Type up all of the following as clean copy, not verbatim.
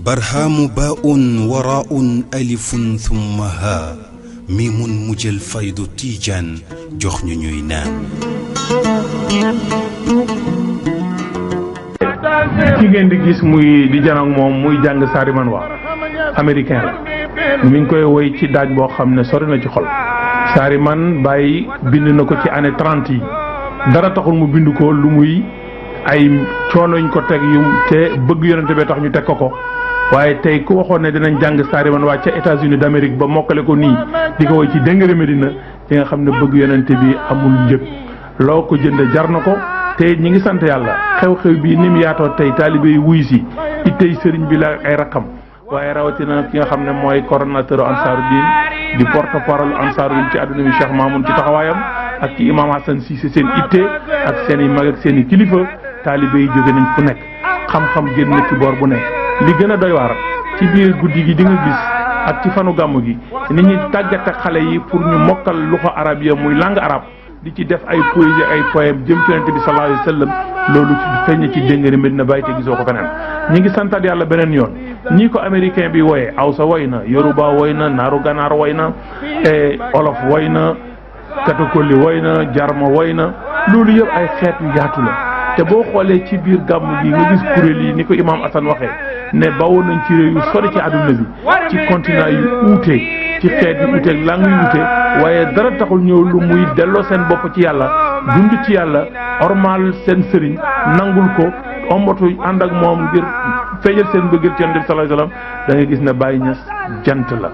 برهام باء وراء ألف ثم ها ميم مجل فيض تيجان جخن نينان ki ngeen di gis muy di janok moom muy jàng saari man waa américain la mi ngi koy woy ci daaj boo xam ne sori na ci xol saari man bàyyi bind na ko ci année 30 yi dara taxul mu bind ko lu muy ay coonoñ ko teg yu te bëgg yonente bee tax ñu teg ko waaye tey ku waxoon ne dinañ jàng saari man waa ca États-Unis d'Amérique ba mokkale ko nii di ko woy ci Dengere Medina di nga xam ne bëgg yonente bi amul njëg loo ko jënd jar na ko te ñi ngi sant yàlla xew-xew bi ni mu yaatoo tey taalibe yi wuy si ittey sëriñ bi la ay rakkam waaye rawatina ki nga xam ne mooy coordonnateur Ansaarud-Din di porte parole Ansaarud-Din ci àdduna bi Cheikh Mamoun ci taxawaayam ak ci imam Hassan Cissé seen itte ak seen i mag ak seen i kilifa taalibe yi jóge nañ fu nekk xam-xam génn na ci boor bu nekk li gën a doy waar ci biir guddi gi di nga gis ak ci fanu gàmmu gi nit ñi tàggate xale yi pour ñu mokkal luxa arabiya muy langue arabe di ci def ay poésie ay poème jëm ci Yonent bi sallallahu alayhi wa sallam loolu feeñ ci Dengere Medina Baye te gisoo ko feneen ñi ngi santaat yàlla beneen yoon ñii ko américain bi woye Awsa woy na Yoruba woy na Naaru Ganaar woy na Olof woy na Katakoli woy na Jarma woy na loolu yëpp ay xeet yu yaatu la te boo xoolee ci biir gàmm gi nga gis kuréel yi ni ko imam Assane waxee ne bawoon nañ ci réew yu sori ci àdduna bi ci continent yu uute ci xeet yu uute ak langue yu uute waaye dara taxul ñëw lu muy delloo seen bopp ci yàlla dund ci yàlla ormal seen sëriñ nangul ko ombatu ànd ak moom ngir feeñal seen bëggeel ci Yonent bi sallallahu alayhi wasallam da ngay gis ne Baye Niass jant la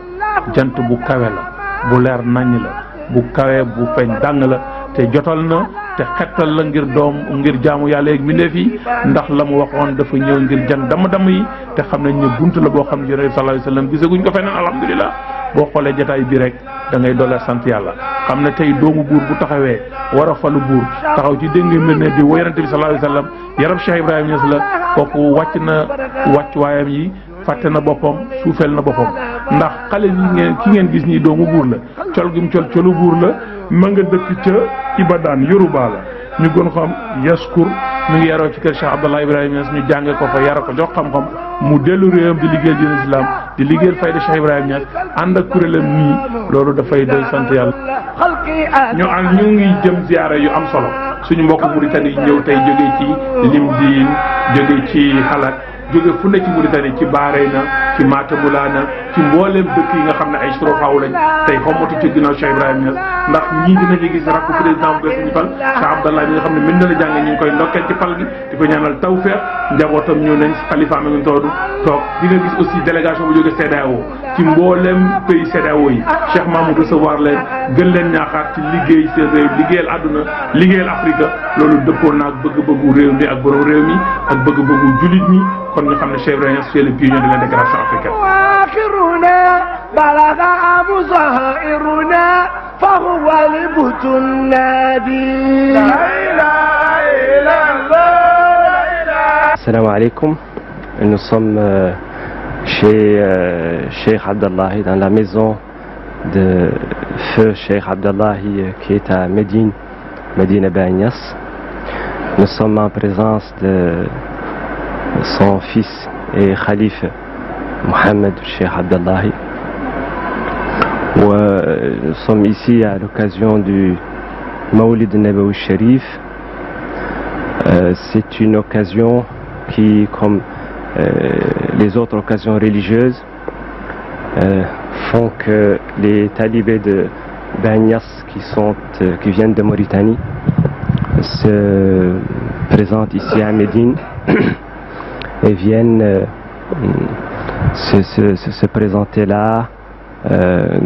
jant bu kawe la bu leer naññ la bu kawe bu feeñ dàng la te jotal na te xettal la ngir doom ngir jaamu yàlla yeeg mbindeef yi ndax la mu waxoon dafa ñëw ngir jan damm yi te xam nañ ne bunt la boo xam ne Yonent bi sallallahu alayhi wasallam gisaguñ ko feneen alhamdulilah boo xoolee jotaay bi rek da ngay doole sant yàlla xam ne tey doomu buur bu taxawee war a falu buur taxaw ci Dengere Medina di woy Yonent bi sallallahu alayhi wasallam yarab Cheikh Ibrahima Niass la kooku wàcc na wàcc waayam yi fàtte na boppam suufeel na boppam ndax xale yi ki ngeen gis nii doomu buur la col gi mu colu buur la ma nga dëkk ca Ibadan Yoruba la ñu gën xam Yaskur mi ngi yaroo ci kër Cheikh Abdallah Ibrahima Niass ñu jànge ko fa yara ko jox xam-xam mu dellu réewam di liggéeyal diine islam di liggéeyal fayda Cheikh Ibrahima Niass ànd ak kuréelam nii loolu dafay doy sant yàlla. ñu ngi jëm ziyaara yu am solo suñu mbokk Mauritanie yi ñëw tey jógee ci Limdine jógee ci Halat jóge fu ne ci Mauritanie ci Bareyna ci Matamulana ci mbooleem dëkk yi nga xam ne ay surofaaw lañ tey xommatu ci ginnaaw Cheikh Ibrahima Niass ndax ñii dinañu gis rakku président bu bees ñu fal Cheikh Abdallah bi nga xam ne mën na la jàng ñu ngi koy ndokkeel ci fal gi di ko ñaanal tawfeex njabootam ñëw nañ xalifa am ngi toog di nga gis aussi délégation bu jóge CEDEAO ci mbooleem pays CEDEAO yi Cheikh Mamoud recevoir leen gën leen ñaaxaat ci liggéey seen réew liggéeyal àdduna liggéeyal Afrique loolu dëppoo naag bëgg-bëggu réew mi ak borom réew mi ak bëgg-bëggu jullit ñi kon ñu xam ne Cheikh Ibrahima Niass c'est le pionnier de l'intégration africaine. Assalamu alaikum. Nous sommes chez Cheikh Abdallah dans la maison de feu Cheikh Abdallah qui est à Médine Baye Niass. Nous sommes en présence de son fils et khalife Mohamed Cheikh Abdallah. Nous sommes ici à l'occasion du Mawlid Nabawi Sharif. C'est une occasion qui, comme les autres occasions religieuses, font que les talibés de Baye Niass qui viennent de Mauritanie se présentent ici à Médine et viennent se présenter là,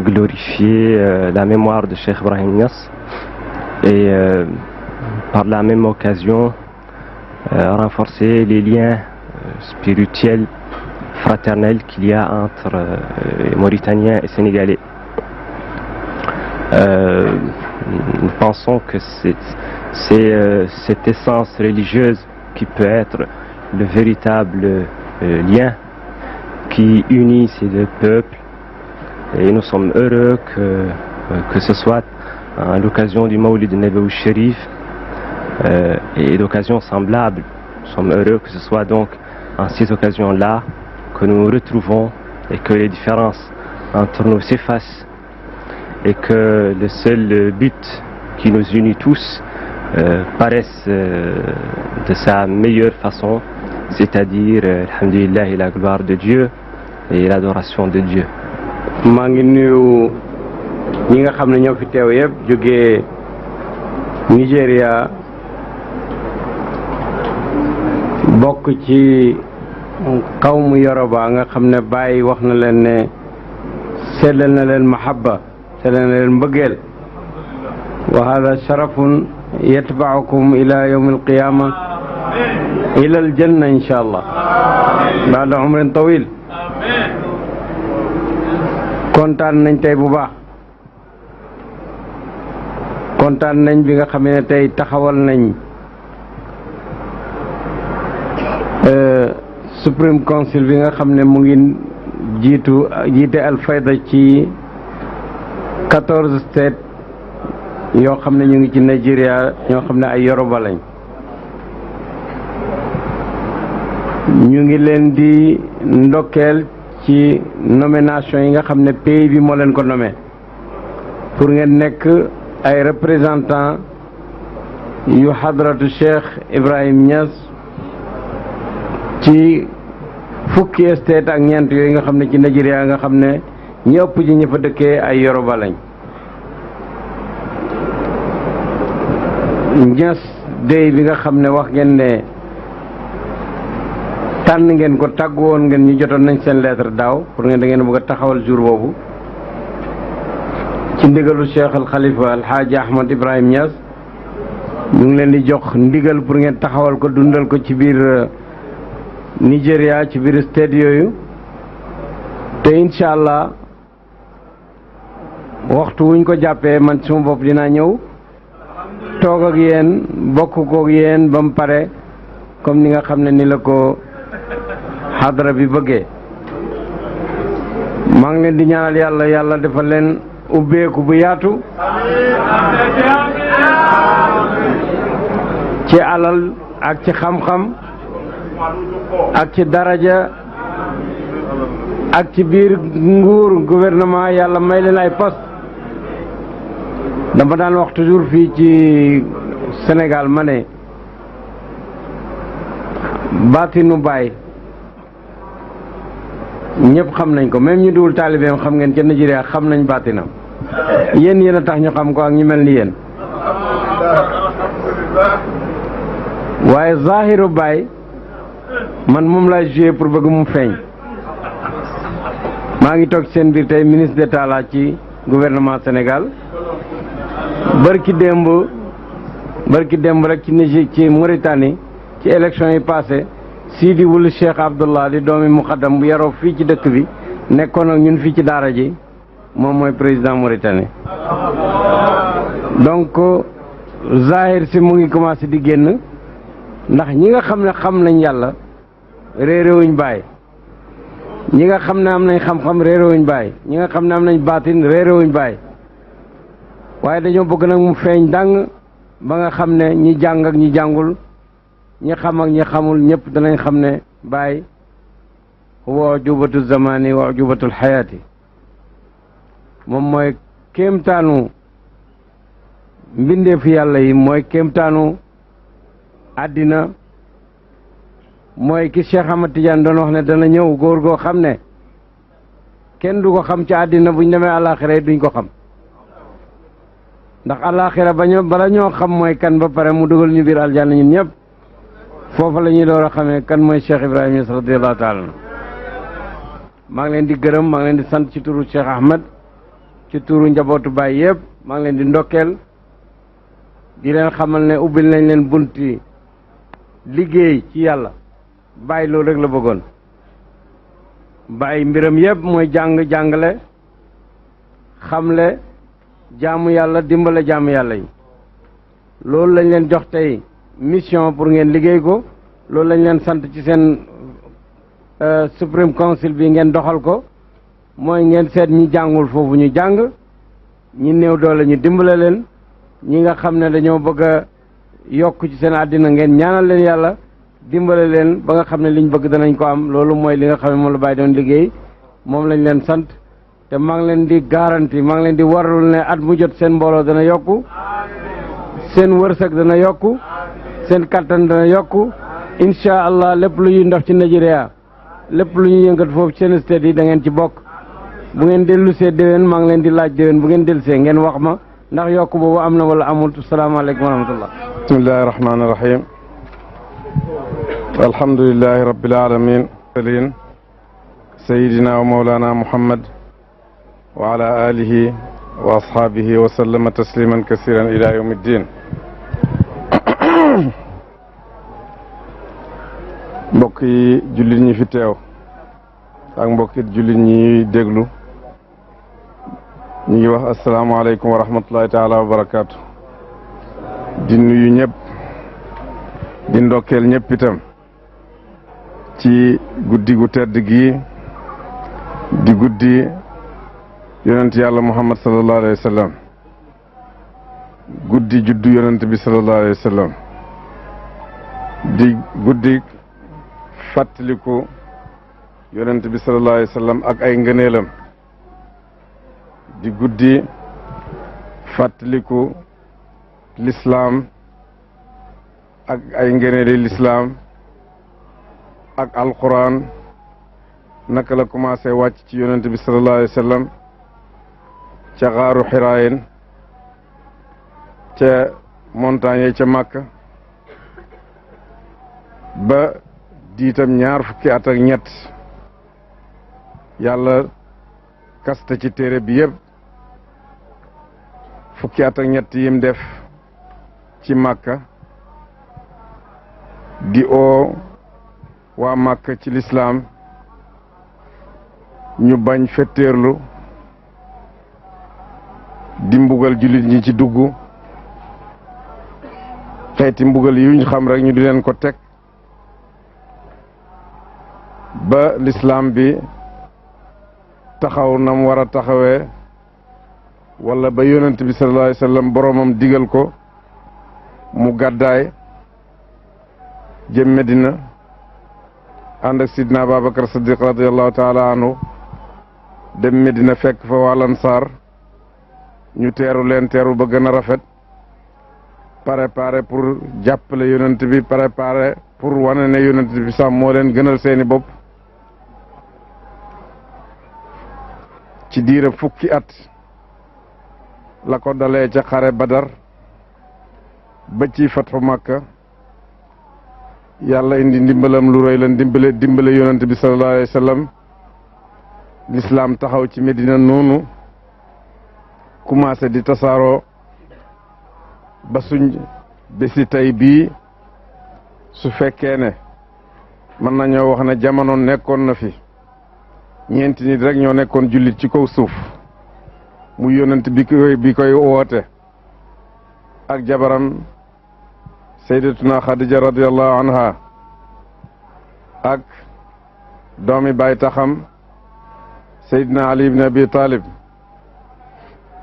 glorifier la mémoire de Cheikh Ibrahima Niass et par la même occasion renforcer les liens spirituels, fraternels qu'il y a entre Mauritaniens et Sénégalais. Nous pensons que c'est cette essence religieuse qui peut être le véritable lien qui unit ces deux peuples, et nous sommes heureux que ce soit à l'occasion du Mawlid Nabawi Sharif et d'occasions semblables. Nous sommes heureux que ce soit donc en ces occasions-là que nous nous retrouvons et que les différences entre nous s'effacent et que le seul but qui nous unit tous paraisse de sa meilleure façon, c'est-à-dire, alhamdulillah, la gloire de Dieu et l'adoration de Dieu. maa ngi nuyu ñi nga xam ne ñoo fi teew yëpp jógee Nigéria bokk ci xawmu Yoruba nga xam ne Baay wax na leen ne seddal na leen mahabba seddal na leen mbëggeel wa hada sharafun yatba'ukum ila yawm alqiyama ila aljanna insha allah ba'da umrin tawil. kontaan nañ tey bu baax kontaan nañ bi nga xam ne tey taxawal nañ Supreme Council bi nga xam ne mu ngi jiite Al-Fayda ci 14 states yoo xam ne ñu ngi ci Nigeria ñoo xam ne ay Yoruba lañ. ñu ngi leen di ndokkeel ci nomination yi nga xam ne pays bi moo leen ko nommé pour ngeen nekk ay représentant yu hadratu Cheikh Ibrahim Niass ci fukki state ak ñeent yooyu nga xam ne ci Nigeria nga xam ne ñi ëpp ji ñi fa dëkkee ay Yoruba lañ. Niass day bi nga xam ne wax ngeen ne tànn ngeen ko tàggu woon ngeen ñu jotoon nañ seen lettre daaw pour ngeen da ngeen bëgg a taxawal jour boobu ci ndigalu Cheikh al Khalifa al Haaji Ahmad Ibrahim Niass ñu ngi leen di jox ndigal pour ngeen taxawal ko dundal ko ci biir Nigeria ci biir state yooyu te incha allah waxtu wuñ ko jàppee man suma bopp dinaa ñëw toog ak yéen bokk koog yéen ba mu pare comme ni nga xam ne ni la ko xadara bi bëggee. maa ngi leen di ñaanal yàlla yàlla defal leen ubbeeku bu yaatu ci alal ak ci xam-xam ak ci daraja ak ci biir nguur gouvernement yàlla may leen ay poste. dama daan wax toujours fii ci Sénégal ma ne baatinu Baay ñëpp xam nañ ko même ñu duwul taalibeem xam ngeen ca Nigeria xam nañ baatinam yéen yéen a tax ñu xam ko ak ñu mel ni yéen waaye zahiru Baay man moom lay joué pour bëgg mu feeñ. maa ngi toog seen biir tey ministre d'État la ci gouvernement Sénégal barki démb rek ci Mauritanie ci élection yi passé Sidi Wulu Cheikh Abdullah di doomi muqaddam bu yaroo fii ci dëkk bi nekkoon ak ñun fii ci daara ji moom mooy président Mauritanie. donc zahir si mu ngi commencé di génn ndax ñi nga xam ne xam nañ yàlla réeréwuñ Baay, ñi nga xam ne am nañ xam-xam réeréwuñ Baay, ñi nga xam ne am nañ baatin réeréwuñ Baay, waaye dañoo bëgg nag mu feeñ dàng ba nga xam ne ñi jàng ak ñi jàngul, ñi xam ak ñi xamul ñëpp danañ xam ne Baay huwa ujubatu zamani wa ujubatul xayaati, moom mooy kéemtaanu mbindeefu yàlla yi, mooy kéemtaanu àddina, mooy ki Cheikh Ahmad Tidiane doon wax ne dana ñëw góor goo xam ne kenn du ko xam ci àddina, buñ demee àllaaxira duñ ko xam, ndax àllaaxira bala ñoo xam mooy kan ba pare mu dugal ñu biir aljanna ñun ñëpp, foofa la ñuy door a xamee kan mooy Cheikh Ibrahima Niass radiyallahu taala. maa ngi leen di gërëm, maa ngi leen di sant ci turu Cheikh Ahmed, ci turu njabootu Baay yëpp, maa ngi leen di ndokkeel, di leen xamal ne ubbil nañ leen bunti liggéey ci yàlla. Baay loolu rek la bëggoon. Baay mbiram yëpp mooy jàngale, xamle, jaamu yàlla, dimbale jaamu yàlla yi. loolu lañ leen jox tey mission pour ngeen liggéey ko, loolu lañ leen sant ci seen Supreme Council bi ngeen doxal ko, mooy ngeen seet ñi jàngul foofu ñu jàng, ñi néew doole ñu dimbale leen, ñi nga xam ne dañoo bëgg a yokk ci seen àddina ngeen ñaanal leen yàlla dimbale leen ba nga xam ne liñ bëgg danañ ko am loolu mooy li nga xam ne moom la Baye doon liggéey moom lañ leen sant te maa ngi leen di garanti maa ngi leen di warul ne at mu jot seen mbooloo dana yokku seen wërsëg dana yokku seen kattan dana yokku incha allah lépp lu ñuy ndox ci Nigeria lépp lu ñuy yëngat foofu seen stade yi da ngeen ci bokk bu ngeen dellusee déwén maa ngi leen di laaj déwén bu ngeen dellusee ngeen wax ma ndax yokk boobu am na wala amul salaamaaleykum wa rahmatullah bismillahi rahmaani rahim alhamdulillahi rabbil alamin sayidina wa mawlana muhammad wa ala alihi wa ashaabihi wa sallama tasliman kasiran ila yawmi ddin mbokk yi jullit ñi fi teew ak mbokki jullit ñi déglu ñu ngi wax asalaamaaleykum wa rahmatullahi taala wa barakaatu di nuyu ñëpp di ndokkeel ñëpp itam ci guddi gu tedd gi di guddi yonent yàlla muhammad sallallahu alayhi wa sallam guddi juddu yonent bi sallallahu alayhi wa sallam di guddi fàttaliku yonent bi sallallahu alayhi wa sallam ak ay ngëneelam di guddi fàttaliku lislaam ak ay ngëneeli lislaam ak alquran naka la commencé wàcc ci yonent bi sallallahu alayhi wa sallam ca xaaru xiraayin ca montagne yi ca Makka ba diitam ñaar fukki at ak ñett yàlla kasta ci téere bi yëpp fukki at ak ñett yim def ci Makka di oo waa Makka ci lislaam ñu bañ fetteerlu di mbugal jullit ñi ci dugg xeeti mbugal yuñ xam rek ñu di leen ko teg ba lislaam bi taxaw nam war a taxawee wala ba yonent bi sallallahu alayhi wa sallam boroomam digal ko mu gàddaay jëm Medina ànd ak sidna Ababacar Siddiq radiallahu taala anhu dem Medina fekk fa waa Ansaar ñu teeru leen teeru ba gën a rafet préparé pour jàppale yonent bi préparé pour wane ne yonent bi sax moo leen gënal seeni bopp ci diira fukki at la ko dalee ca xare Badar ba ci fatxu Makka yàlla indi ndimbalam lu rëy lan dimbale yonent bi sallallahu alayhi wa sallam lislaam taxaw ci Medina noonu commencé di tasaaroo ba suñ bési tey bii su fekkee ne mën nañoo wax ne jamono nekkoon na fi ñeenti nit rek ñoo nekkoon jullit ci kaw suuf mu yonent bi koy woote ak jabaram sayyidatuna Khadija radiyallahu anha ak doomi baay taxam Seydina Ali ibn Abi Talib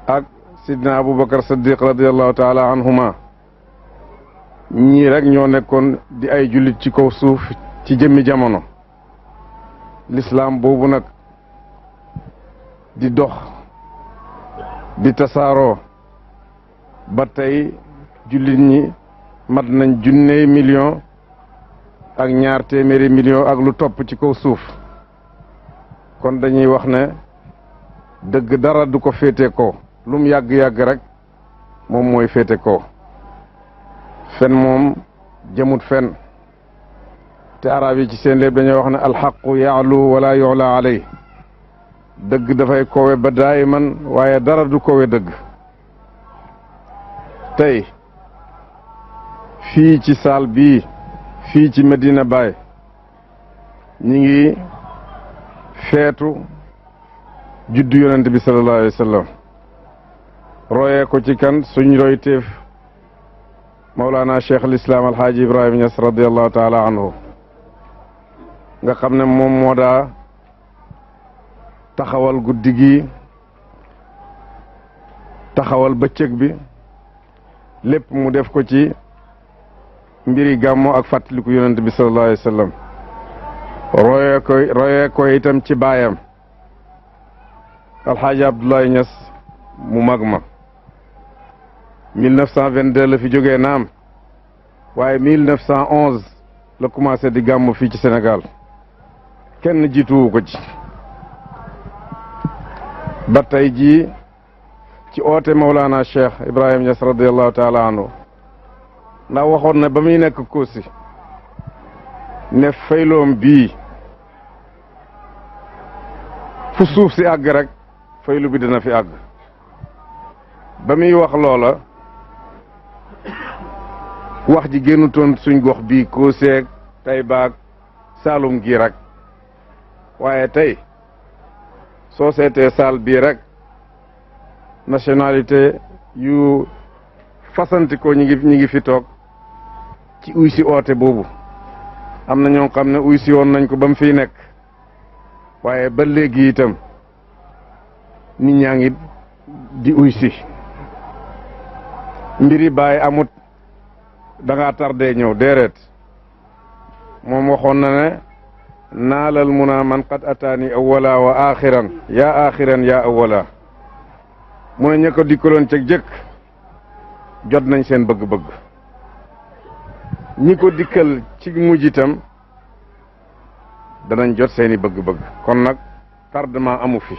ak Seydina Aboubacar Siddiq radiyallahu taala anhuma ñii rek ñoo nekkoon di ay jullit ci kaw suuf ci jëmmi jamono lislaam boobu nag di dox di tasaaroo ba tey jullit ñi mat nañ 1 million ak 2 téeméeri million ak lu topp ci kaw suuf kon dañuy wax ne dëgg dara du ko féete ko lum yàgg-yàgg rek moom mooy féete ko fen moom jëmut fen te arab yi ci seen léeb dañuy wax ne alxaqu yaalu wala yu'la alay dëgg dafay kowe ba daayiman waaye dara du kowe dëgg tey fii ci saal bii fii ci Medina Baye ñi ngi feetu juddu yonent bi sallallahu alayhi wa sallam royee ko ci kan suñ royteef Mawlana Cheikh al Islam Alhaaji Ibrahima Niass radiallahu taala anhu nga xam ne moom moo daa taxawal guddi gi taxawal bëccëg bi lépp mu def ko ci mbiri gàmmu ak fàttaliku yonent bi sallallahu alayhi wa sallam royee ko itam ci baayam alxaaji Abdoulaye Niass mu mag ma 1922 la fi jógee naam waaye 1911 la commencé di gàmmu fii ci Sénégal kenn jiituwu ko ci ba tey jii ci oote Mawlana Cheikh Ibrahim Niass radiallahu taala anhu ndax waxoon na ba muy nekk Kossy ne fayloom bii fu suuf si àgg rek faylu bi dina fi àgg ba muy wax loola wax ji génnutoon suñ gox bii Kossy ak Taïba ak Saalum gii rek waaye tey soo seetee saal bii rek nationalité yu fasanti ko ñi ngi fi toog ci uy si oote boobu am na ñoo xam ne uy si woon nañ ko ba mu fiy nekk waaye ba léegi itam nit ñaa ngi di uy si mbiri bàyyi amut da ngaa tardé ñëw déeréet moom waxoon na ne naalal muna man qad ataani awwala wa axiran yaa awwala mu ne ña ko dikkaloon ceg jëkk jot nañ seen bëgg-bëgg ñi ko dikkal ci mujj itam danañ jot seeni bëgg-bëgg kon nag tardement amu fi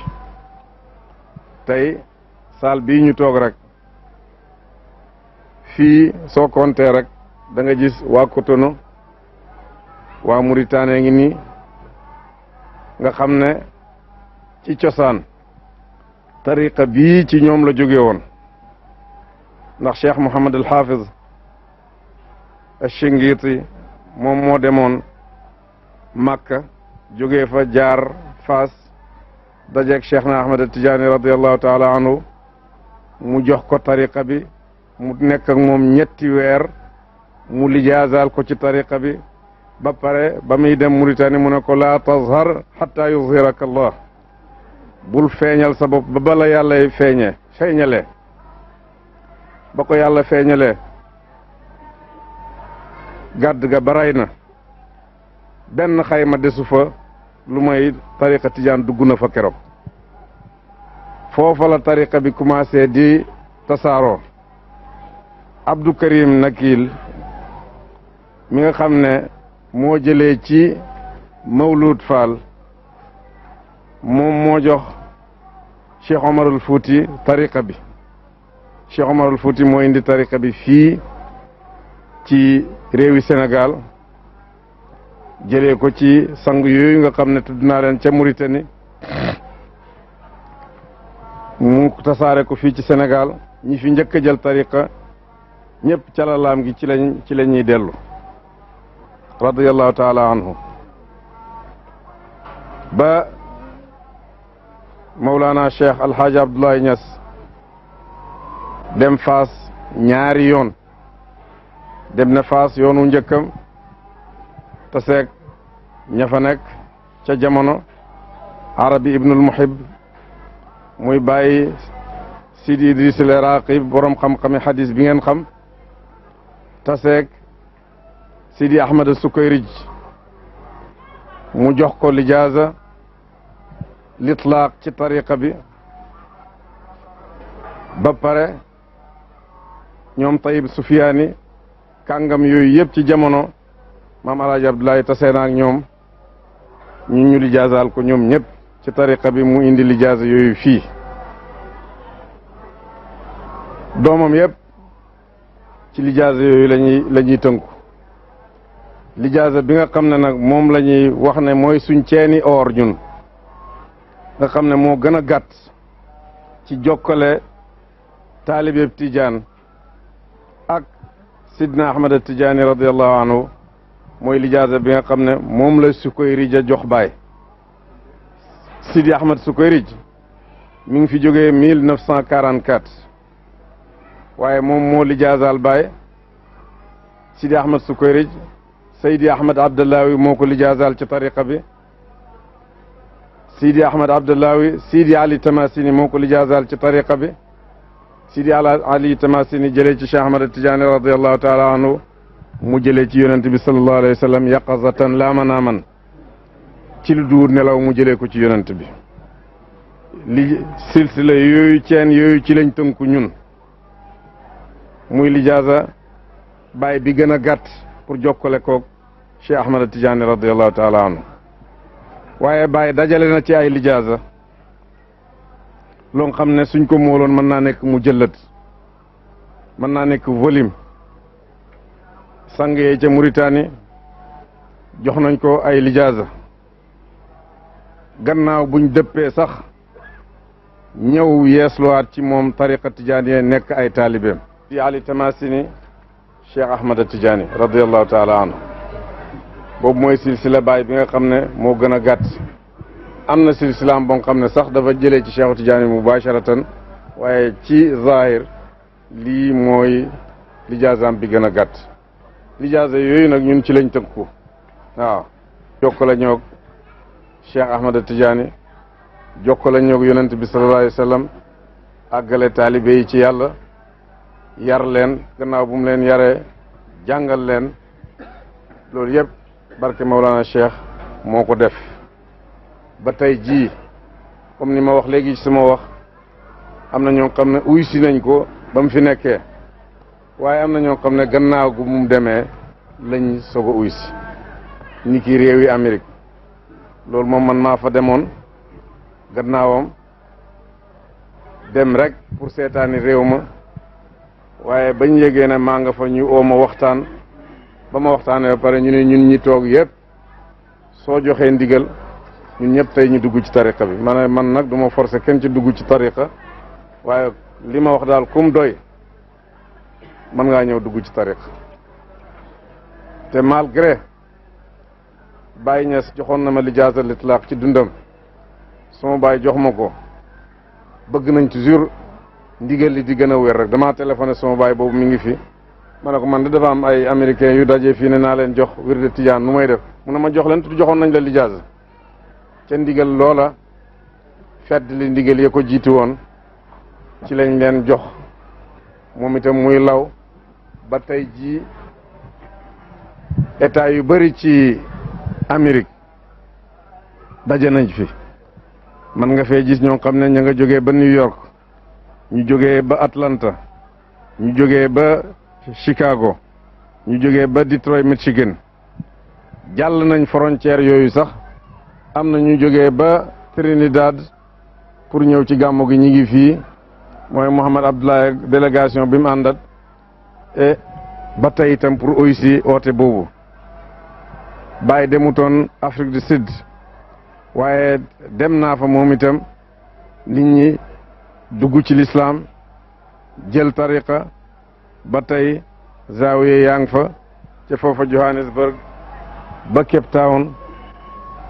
tey saal bii ñu toog rek fii soo compter rek da nga gis waa Cotonou waa Mauritanie ngi nii nga xam ne ci cosaan tariqa bii ci ñoom la jóge woon ndax Cheikh Mouhamad al Hafiz Ash-Shingiti moom moo demoon Makka jógee fa jaar Faas dajeeg Cheikh na Ahmad Tijaani radiallahu taala anhu mu jox ko tariqa bi mu nekk ak moom ñetti weer mu lijaazaal ko ci tariqa bi ba pare ba muy dem Mauritanie mu ne ko laa tazhar xatta yuzhiraka Allah bul feeñal sa bopp ba bala yàlla feeñalee ba ko yàlla feeñalee gàdd ga baray na benn xayma desu fa lu may tariqa tijaan dugg na fa keroog foofa la tariqa bi commencé di tasaaroo Abdou Karim Nakil mi nga xam ne moo jëlee ci Mawlud Fall moom moo jox Cheikh Omarul Fouti tariqa bi Cheikh Omarul Fouti moo indi tariqa bi fii ci réewi Sénégal jëlee ko ci sang yooyu nga xam ne tudd naa leen ca Mauritanie mu tasaare ko fii ci Sénégal ñi fi njëkk a jël tariqa ñëpp calalaam gi ci la ñuy dellu radiyallahu taala anhu ba Mawlana Cheikh Alhaaji Abdoulaye Niass dem Faas ñaari yoon dem na Faas yoonu njëkkam taseeg ña fa nekk ca jamono Arabi Ibnul Muhib muy bàyyi Sidi Idris al Iraqi borom xam-xami xadis bi ngeen xam taseeg Sidi Ahmad Sukayrij mu jox ko lijaaza litlaaq ci tariqa bi ba pare ñoom Tayib Sufiyaani kàngam yooyu yëpp ci jamono maam Alaaji Abdoulaye tasee na ak ñoom ñu lijaazaal ko ñoom ñëpp ci tariqa bi mu indi lijaaza yooyu fii doomam yëpp ci lijaaza yooyu la ñuy tënku lijaaza bi nga xam ne nag moom la ñuy wax ne mooy suñ ceeni or ñun nga xam ne moo gën a gàtt ci jokkale taalibeeb Tijaan ak Sidna Ahmad Tijaani radiallahu anhu mooy lijaaza bi nga xam ne moom la Sukayrij a jox baay Sidi Ahmad Sukayrij mi ngi fi jógee 1944 waaye moom moo lijaazaal baay Sidi Ahmad Sukayrij Seydi Ahmad Abdallawi moo ko lijaazaal ci tariqa bi Sidi Ahmad Abdallawi Sidi Ali Tamasini moo ko lijaazaal ci tariqa bi Sidi Ali Tamasini jëlee ci Cheikh Ahmad Tijaani radiallahu taala anhu mu jëlee ci yonent bi sallallahu alayhi wa sallam yaqazatan laa manaaman ci lu duur nelaw mu jëlee ko ci yonent bi li silsila yooyu ceen yooyu ci lañ tënku ñun muy lijaasa baay bi gën a gàtt pour jokkale koog Cheikh Ahmad Tidiane radiallahu taala anhu waaye baay dajale na ci ay lijaasa loo xam ne suñ ko mooloon mën naa nekk mu jëllat mën naa nekk volume sang yee ca Mauritanie jox nañ ko ay lijaasa gannaaw buñ dëppee sax ñëw yeesluwaat ci moom tariqa tijaaniya nekk ay taalibeem ci Ali Tamasini Cheikh Ahmad Tidiane radiallahu taala anhu boobu mooy silsila baay bi nga xam ne moo gën a gàtt am na silsilaam boo xam ne sax dafa jëlee ci Cheikh Tidiane mubasharatan waaye ci zahir lii mooy lijaasaam bi gën a gàtt lijaasa yooyu nag ñun ci lañ tënku waaw jokko la ñoog Cheikh Ahmad Tidiane jokko la ñoog yonent bi sallallahu alayhi wa sallam àggale taalibe yi ci yàlla yar leen gannaaw bu mu leen yaree jàngal leen loolu yëpp barke Mawlana Cheikh moo ko def ba tey jii comme ni ma wax léegi ci sama wax am na ñoo xam ne uy si nañ ko ba mu fi nekkee waaye am na ñoo xam ne gannaaw gu mu demee lañ soog a uy si ni ki réew yi Amérique loolu moom man maa fa demoon gannaawam dem rek pour seetaani réew ma waaye bañ yégee ne maa nga fa ñu ooma waxtaan ba ma waxtaanee ba pare ñu ne ñun ñi toog yëpp soo joxee ndigal ñun ñëpp tey ñu dugg ci tariqa bi ma ne man nag du ma forcer kenn ci dugg ci tariqa waaye li ma wax daal kum doy mën ngaa ñëw dugg ci tariqa te malgré Baye Niass joxoon na ma lijaasa litlaq ci dundam sama baay jox ma ko bëgg nañ toujours ndigal li di gën a wér rek damaa téléphoné sama baay boobu mi ngi fi ma ne ko man de dafa am ay américains yu daje fii ne naa leen jox wirde tijaan nu may def mu ne ma jox leen tuuti joxoon nañ la lijaasa ca ndigal loola fedd li ndigal ya ko jiitu woon ci lañ leen jox moom itam muy law ba tey jii état yu bari ci Amérique daje nañ fi man nga fee gis ñoo xam ne ña nga jógee ba New York ñu jógee ba Atlanta ñu jógee ba Chicago ñu jógee ba Detroit Michigan jàll nañ frontière yooyu sax am na ñu jógee ba Trinidad pour ñëw ci gàmmu gi ñi ngi fii mooy Mouhamad Abdoulaye délégation bi mu àndat et ba tey itam pour aussi oote boobu Baye demutoon Afrique du Sud waaye dem naa fa moom itam nit ñi dugg ci lislaam jël tariqa ba tey zaawiye yaa ngi fa ca foofa Johannesburg ba Cape Town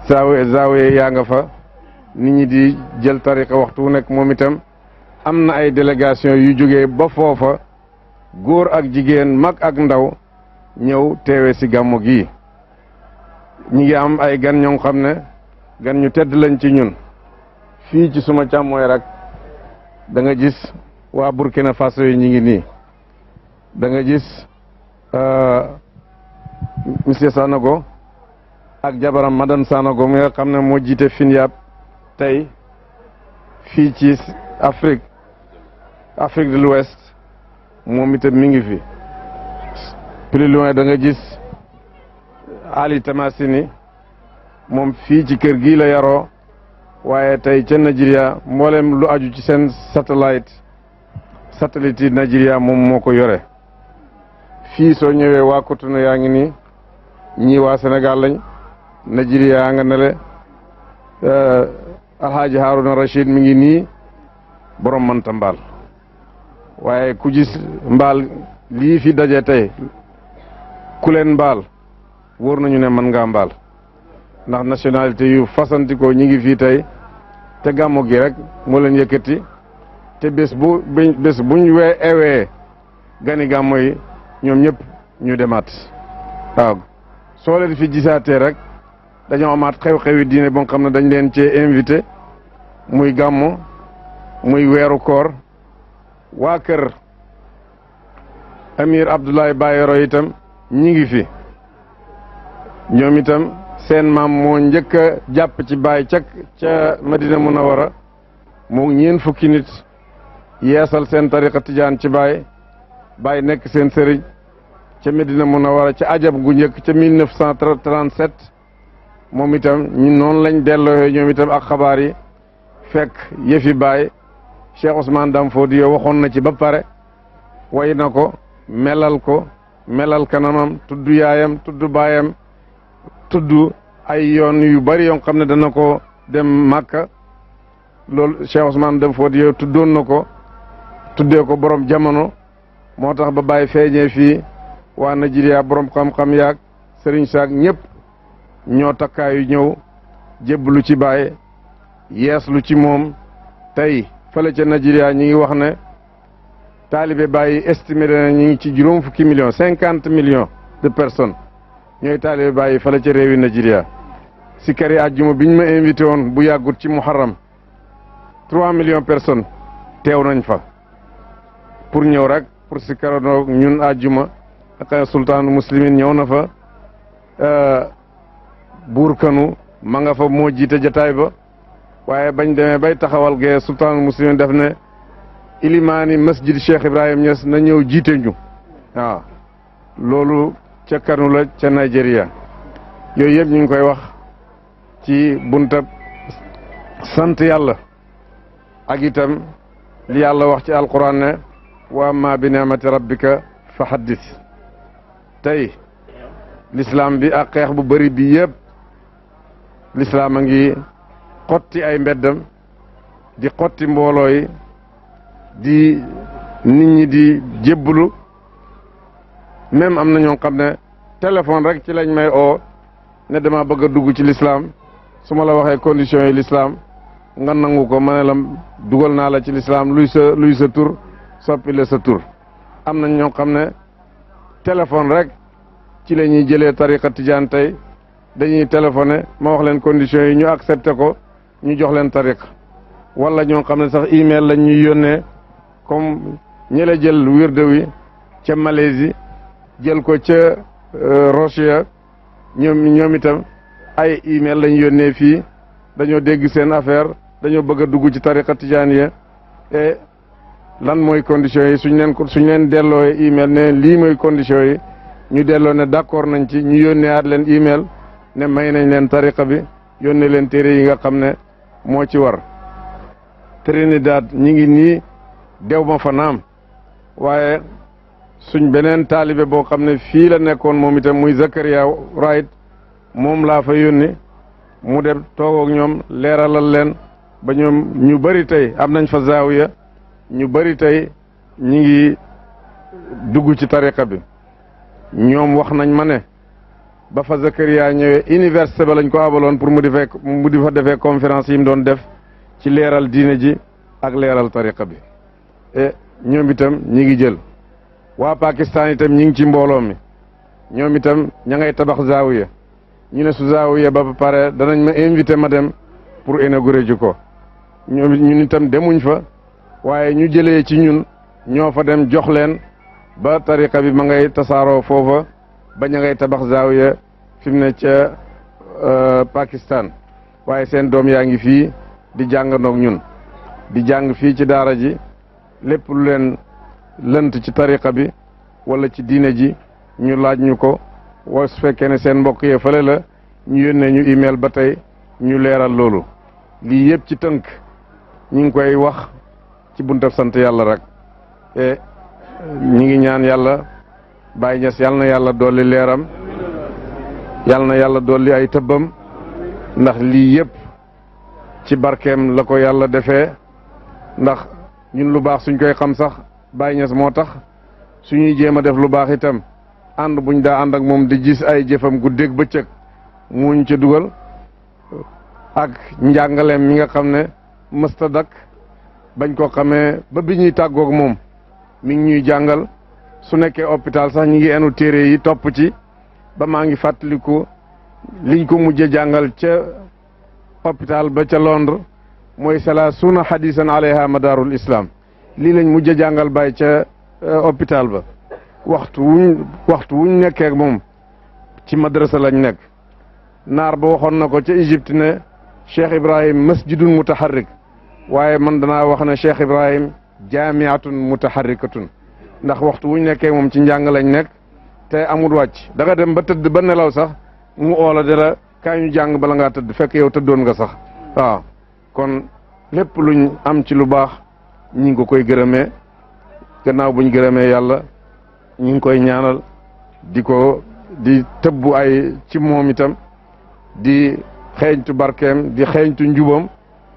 zaawiye yaa nga fa nit ñi di jël tariqa waxtu wu nekk moom itam am na ay délégation yu jógee ba foofa góor ak jigéen mag ak ndaw ñëw teewe ci gàmmu gi ñi ngi am ay gan ñoo xam ne gan ñu tedd lañ ci ñun fii ci suma càmmooy rek da nga gis waa Burkina Faso yi ñi ngi nii da nga gis monsieur Sanogo ak jabaram madame Sanogo mi nga xam ne moo jiite FINYAB tey fii ci Afrique de l'Ouest moom itam mi ngi fi plus loin da nga gis Ali Tamasini moom fii ci kër gii la yaroo waaye tey ca Nigeria mboolem lu aju ci seen satellite yi Nigeria moom moo ko yore fii soo ñëwee waa Cotonou yaa ngi nii ñii waa Sénégal lañ Nigeria nga nele Alhaji Haruna Rashid mi ngi nii borom manta mbaal waaye ku gis mbaal lii fi daje tey ku leen mbaal wóor nañu ne mën ngaa mbaal ndax nationalité yu fasantikoo ñi ngi fii tey te gàmmu gi rek moo leen yëkkati te bés buñ ewee gani gàmmu yi ñoom ñëpp ñu demaat waaw soo leen fi gisaatee rek dañoo amaat xew-xewi diine boo xam ne dañ leen cee invité muy gàmmu muy weeru koor waa kër Amir Abdoulaye Bayero itam ñi ngi fi ñoom itam seen maam moo njëkk a jàpp ci Baay ca Madina Munawara moo ñeen fukki nit yeesal seen tariqa tijaan ci Baay nekk seen sëriñ ca Madina Munawara ca ajab gu njëkk ca 1937 moom itam ñu noonu lañ delloo ñoom itam ak xabaar yi fekk yëfi Baay Cheikh Ousmane Dam Fodio waxoon na ci ba pare way na ko melal kanamam tudd yaayam tudd baayam tudd ay yoon yu bari yoo xam ne dana ko dem Màkka loolu Cheikh Ousmane Dam Fodio tuddoon na ko tuddee ko borom jamono moo tax ba Baay feeñee fii waa Nigeria borom xam-xam yaag sëriñ saak ñëpp ñoo takkaayu ñëw jébbalu ci Baay yeeslu ci moom tey fële ca Nigeria ñi ngi wax ne taalibe Baay estimé na ñi ngi ci juróom fukki millions 50 millions de personnes ñooy taalibe Baay fële ca réewi Nigeria si kari àjjuma biñ ma invité woon bu yàggut ci Muharram 3 millions personnes teew nañ fa pour ñëw rek pour si karonoog ñun àjjuma ak sultaanu muslimin ñëw na fa buur kanu ma nga fa moo jiite jataay ba waaye bañ demee bay taxawal gee sultaanu muslimin def ne ilimaani masjid Cheikh Ibrahim Niass na ñëw jiite ñu waaw loolu ca kanu la ca Nigeria yooyu yëpp ñu ngi koy wax ci buntab sant yàlla ak itam li yàlla wax ci alquran ne wa amma bi ni'mati rabbika fa haddis tey l'islam bi ak xeex bu bëri bi yëpp l'islam a ngi xotti ay mbeddam di xotti mbooloo yi di nit ñi di jébbalu même am na ñoo xam ne téléphone rek ci lañ may oo ne dama bëgg a dugg ci l'islam su ma la waxee conditions yi l'islam nga nangu ko ma ne la dugal naa la ci l'islam luy sa tur soppi la sa tur am nañ ñoo xam ne téléphone rek ci la ñuy jëlee tariqa tijaan tey dañuy téléphoné ma wax leen conditions yi ñu accepté ko ñu jox leen tariqa wala ñoo xam ne sax email lañ ñuy yónnee comme ñi la jël wirde wi ca Malaisie jël ko ca Russia ñoom itam ay email lañ yónnee fii dañoo dégg seen affaire dañoo bëgg a dugg ci tariqa tijaaniya et lan mooy conditions yi suñ leen delloo email ne lii mooy conditions yi ñu delloo ne d'accord nañ ci ñu yónnee aat leen email ne may nañ leen tariqa bi yónnee leen téere yi nga xam ne moo ci war Trinidad ñi ngi nii dew ma fa naam waaye suñ beneen taalibe boo xam ne fii la nekkoon moom itam muy Zakaria Wright moom laa fa yónni mu dem toog ak ñoom leeralal leen ba ñoom ñu bëri tey am nañ fa zaawiya ñu bëri tey ñi ngi dugg ci tariqa bi ñoom wax nañ ma ne ba fa Zakaria ñëwee université ba lañ ko abaloon pour mu di fa defee conférence yi mu doon def ci leeral diine ji ak leeral tariqa bi et ñoom itam ñi ngi jël waa Pakistan itam ñi ngi ci mbooloo mi ñoom itam ña ngay tabax zaawiya ñu ne su zaawiya ba pare danañ ma invité ma dem pour inaugurer ji ko ñun itam demuñ fa waaye ñu jëlee ci ñun ñoo fa dem jox leen ba tariqa bi ma ngay tasaaroo foofa ba ña ngay tabax zaawiya fi mu ne ca Pakistan waaye seen doom yaa ngi fii di jàngandoog ñun di jàng fii ci daara ji lépp lu leen lënt ci tariqa bi wala ci diine ji ñu laaj ñu ko wa su fekkee ne seen mbokk yee fële la ñu yónnee ñu email ba tey ñu leeral loolu lii yëpp ci tënk ñu ngi koy wax ci buntab sant yàlla rek e ñi ngi ñaan yàlla Baay Ñas yàlla na yàlla dolli leeram yàlla na yàlla dolli ay tëbbam ndax lii yëpp ci barkeem la ko yàlla defee ndax ñun lu baax suñ koy xam sax Baay Ñas moo tax suñuy jéem a def lu baax itam ànd buñ daa ànd ak moom di gis ay jëfam guddeeg bëccëg muñ ca dugal ak njàngaleem mi nga xam ne mësta dak bañ ko xamee ba bi ñuy tàggoog moom mi ngi ñuy jàngal su nekkee hôpital sax ñi ngi enu téere yi topp ci ba maa ngi fàttaliku liñ ko mujjee jàngal ca hôpital ba ca Londres mooy salaasuuna hadisan alayha madarul islam lii lañ mujjee jàngal Baay ca hôpital ba waxtu wuñ nekkee ak moom ci madrasa lañ nekk. naar ba waxoon na ko ca Égypte ne Cheikh Ibrahim masjidun mutaharrik waaye man danaa wax ne Cheikh Ibrahim jaamiatun mutaharrikatun ndax waxtu wuñ nekkee moom ci njàng lañ nekk te amul wàcc da nga dem ba tëdd ba nelaw sax mu oola de la kaay ñu jàng bala ngaa tëdd fekk yow tëddoon nga sax waaw kon lépp luñ am ci lu baax ñi ngi ko koy gërëmee gannaaw buñ gërëmee yàlla ñi ngi koy ñaanal di tëbbu ay ci moom itam di xeeñtu barkeem di xeeñtu njubam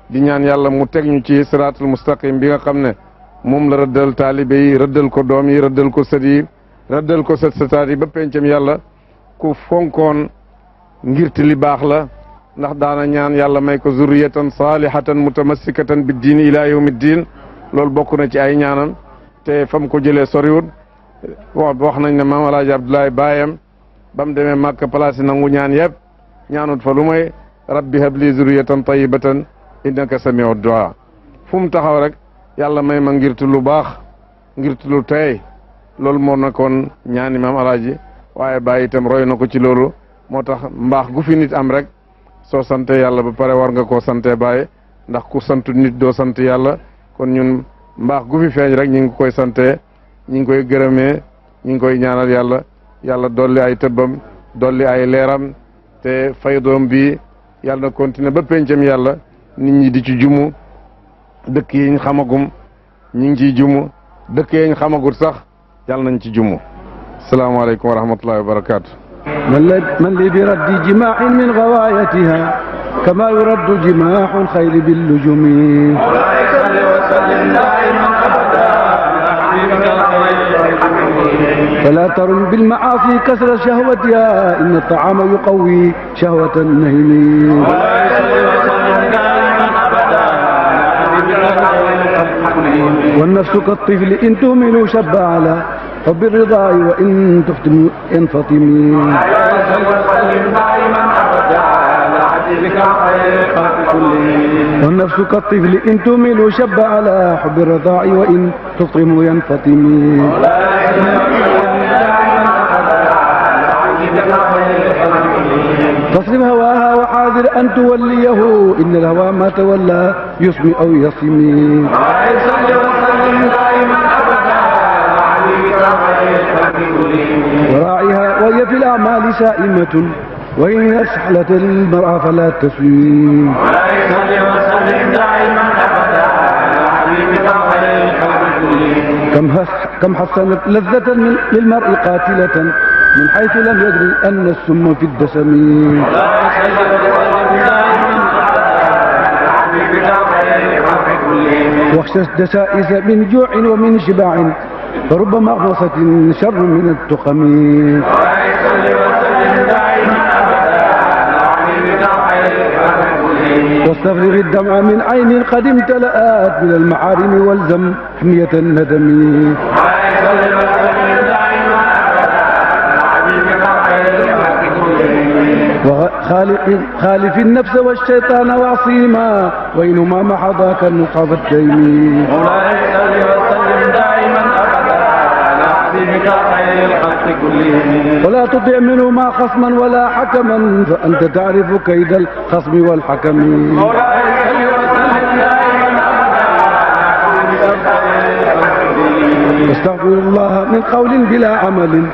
di ñaan yàlla mu teg ñu ci siraatul mustaqim bi nga xam ne moom la rëddal taalibe yi rëddal ko doom yi rëddal ko sët yi rëddal ko sët sëtaat yi ba pencam yàlla ku fonkoon ngirti li baax la ndax daana ñaan yàlla may ko zurriyatan salihatan mutamassikatan bi diin ila yawmi diin loolu bokk na ci ay ñaanam te fam ko jëlee soriwut wax nañ ne maam alaaji Abdoulaye baayam ba mu demee Màkka place nangu ñaan yëpp ñaanut fa lu may rabbi habli zurriyatan tayyibatan innaka samiu du'a fu mu taxaw rek yàlla may ma ngirtu lu baax ngirtu lu tey loolu moo nekkoon ñaani maam alaaji waaye bàyyi itam roy na ko ci loolu moo tax mbaax gu fi nit am rek soo sante yàlla ba pare war nga koo sante bàyyi ndax ku sant nit doo sant yàlla kon ñun mbaax gu fi feeñ rek ñu ngi koy sante ñu ngi koy gërëmee ñu ngi koy ñaanal yàlla yàlla dolli ay tëbbam dolli ay leeram te faydoom bi yàlla na continuer ba pencam yàlla nit ñi di ci jumu dëkk yi ñu xamagum ñu ngi ciy jumu dëkk yi ñu xamagut sax yàlla nañ ci jumu salaamaaleykum wa rahmatullahi wa barakaatu. من لي برد جماح من غوايتها كما يرد جماح الخيل باللجم فلا ترم بالمعاصي كسر شهوتها إن الطعام يقوي شهوة النهم والنفس كالطفل إن تهمل شب على حب الرضا وإن تفتم ينفطمي والنفس كالطفل إن تهمل شب على حب الرضا وإن تفطم ينفطمي تصرف هواها وحاذر أن توليه إن الهوى ما تولى يسمي أو يصمي وراعيها وهي في الأعمال سائمة وإن أسحلت المرأة فلا تسوي كم حسنت لذة للمرء قاتلة من حيث لم يدري أن السم في الدسم واخشى الدسائس من جوع ومن شباع فرب مغصة شر من التقم واستفرغ الدمع من عين قد امتلأت من المحارم والزم حمية الندم خالف النفس والشيطان وعصيما وإنهما محضاك النصف الديم ولا تطع منهما خصما ولا حكما فأنت تعرف كيد الخصم والحكم واستغفر الله من قول بلا عمل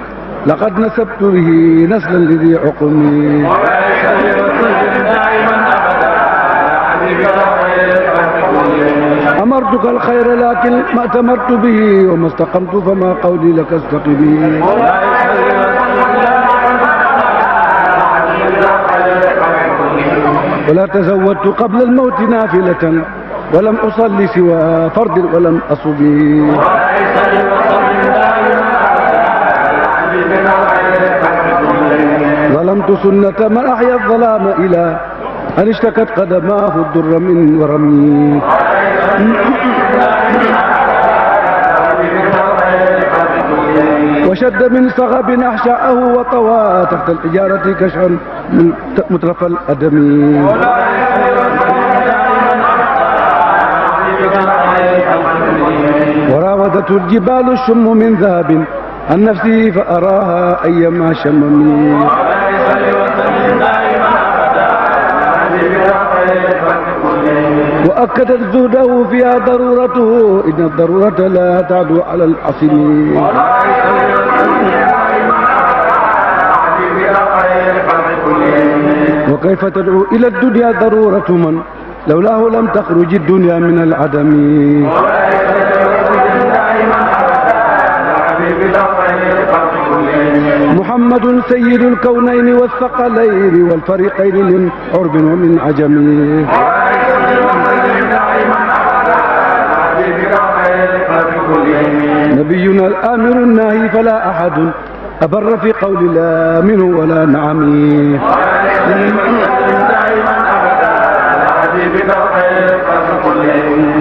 لقد نسبت به نسلا لذي عقم أمرتك الخير لكن ما أتمرت به وما استقمت فما قولي لك استقبي ولا تزودت قبل الموت نافلة ولم أصلي سوى فرد ولم أصبي ظلمت سنة من أحيا الظلام إلى أن اشتكت قدماه الضر من ورمي وشد من صغب أحشاءه وطوى تحت الحجارة كشعا مترف الأدم وراودته الجبال الشم من ذهب عن نفسي فأراها أيما شممي وأكدت زهده فيها ضرورته إن الضرورة لا تعدو على الحصين وكيف تدعو إلى الدنيا ضرورة من لولاه لم تخرج الدنيا من العدم محمد سيد الكونين والثقلين والفريقين من عرب ومن عجم نبينا الآمر الناهي فلا أحد أبر في قول لا منه ولا نعم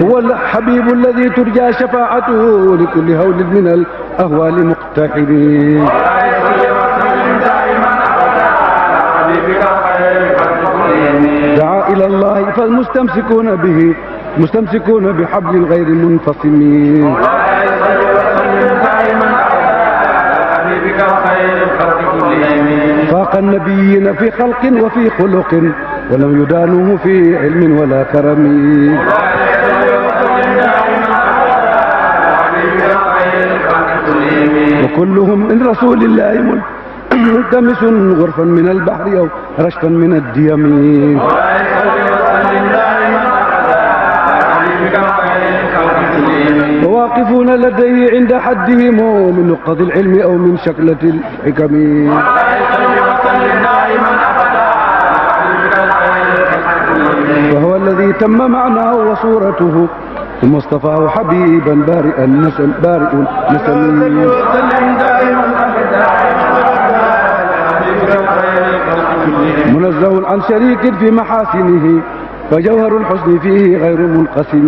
هو الحبيب الذي ترجى شفاعته لكل هول من الأهوال مقتحم دعا إلى الله فالمستمسكون به مستمسكون بحبل الغير منفصمين فاق النبيين في خلق وفي خلق ولم يدانوه في علم ولا كرم وكلهم من رسول الله ملتمس غرفا من البحر أو رشفا من الديم وواقفون لديه عند حدهم من نقطة العلم أو من شكلة الحكم وهو الذي تم معناه وصورته ثم اصطفاه حبيبا بارئ النسم منزه عن شريك في محاسنه فجوهر الحسن فيه غير منقسم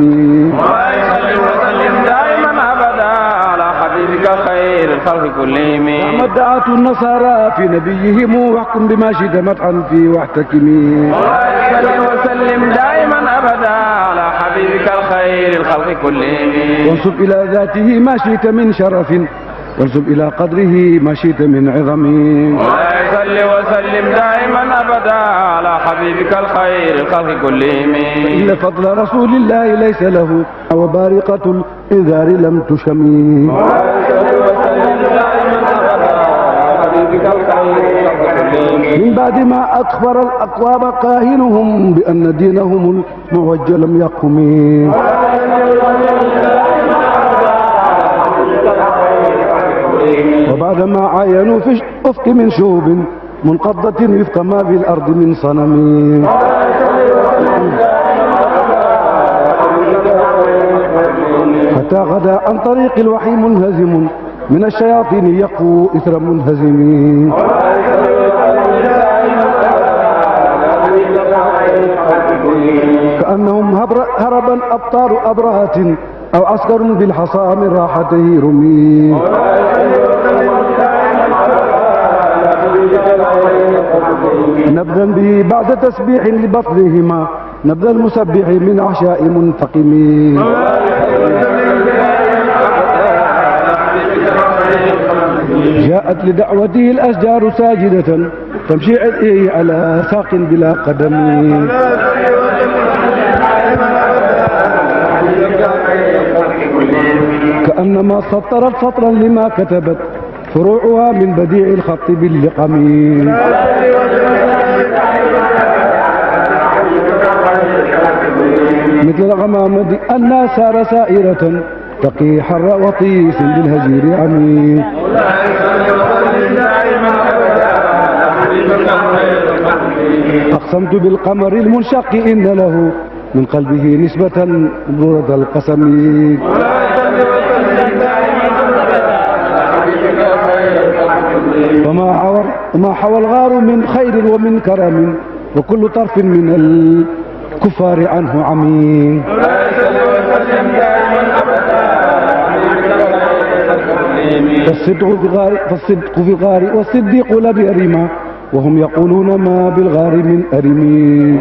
خير الخلق كلهم أحمد دعاة النصارى في نبيهم واحكم بما شئت مدحا فيه واحتكمي وسلم دائما أبدا على حبيبك الخير الخلق كلهم وانصب إلى ذاته ما شئت من شرف وانصب إلى قدره ما شئت من عظم وسلم دائما أبدا على حبيبك الخير الخلق كلهم إلا فضل رسول الله ليس له وبارقة الإذار لم تشمي من بعد ما أكبر الأقوام قاهنهم بأن دينهم المعوج لم يقم وبعدما عاينوا في الأفق من شوب منقضة وفق ما في الأرض من صنم حتى غدا عن طريق الوحي منهزم من الشياطين يقوى إثر منهزمين كأنهم هربا أبطار أبرهة أو عسكر بالحصى من راحته رمي نبذا به بعد تسبيح لبطنهما نبذ المسبح من عشاء منتقمين جاءت لدعوته الأشجار ساجدة تمشي عليه على ساق بلا قدم كأنما سطرت سطرا لما كتبت فروعها من بديع الخط باللقم مثل الغمامة أن سار سائرة تقي حر وطيس بالهجير عميق أقسمت بالقمر المنشق إن له من قلبه نسبة برد القسم وما حوى الغار من خير ومن كرم وكل طرف من الكفار عنه عمي فالصدق في غار والصديق لم يرما وهم يقولون ما بالغار من أرمي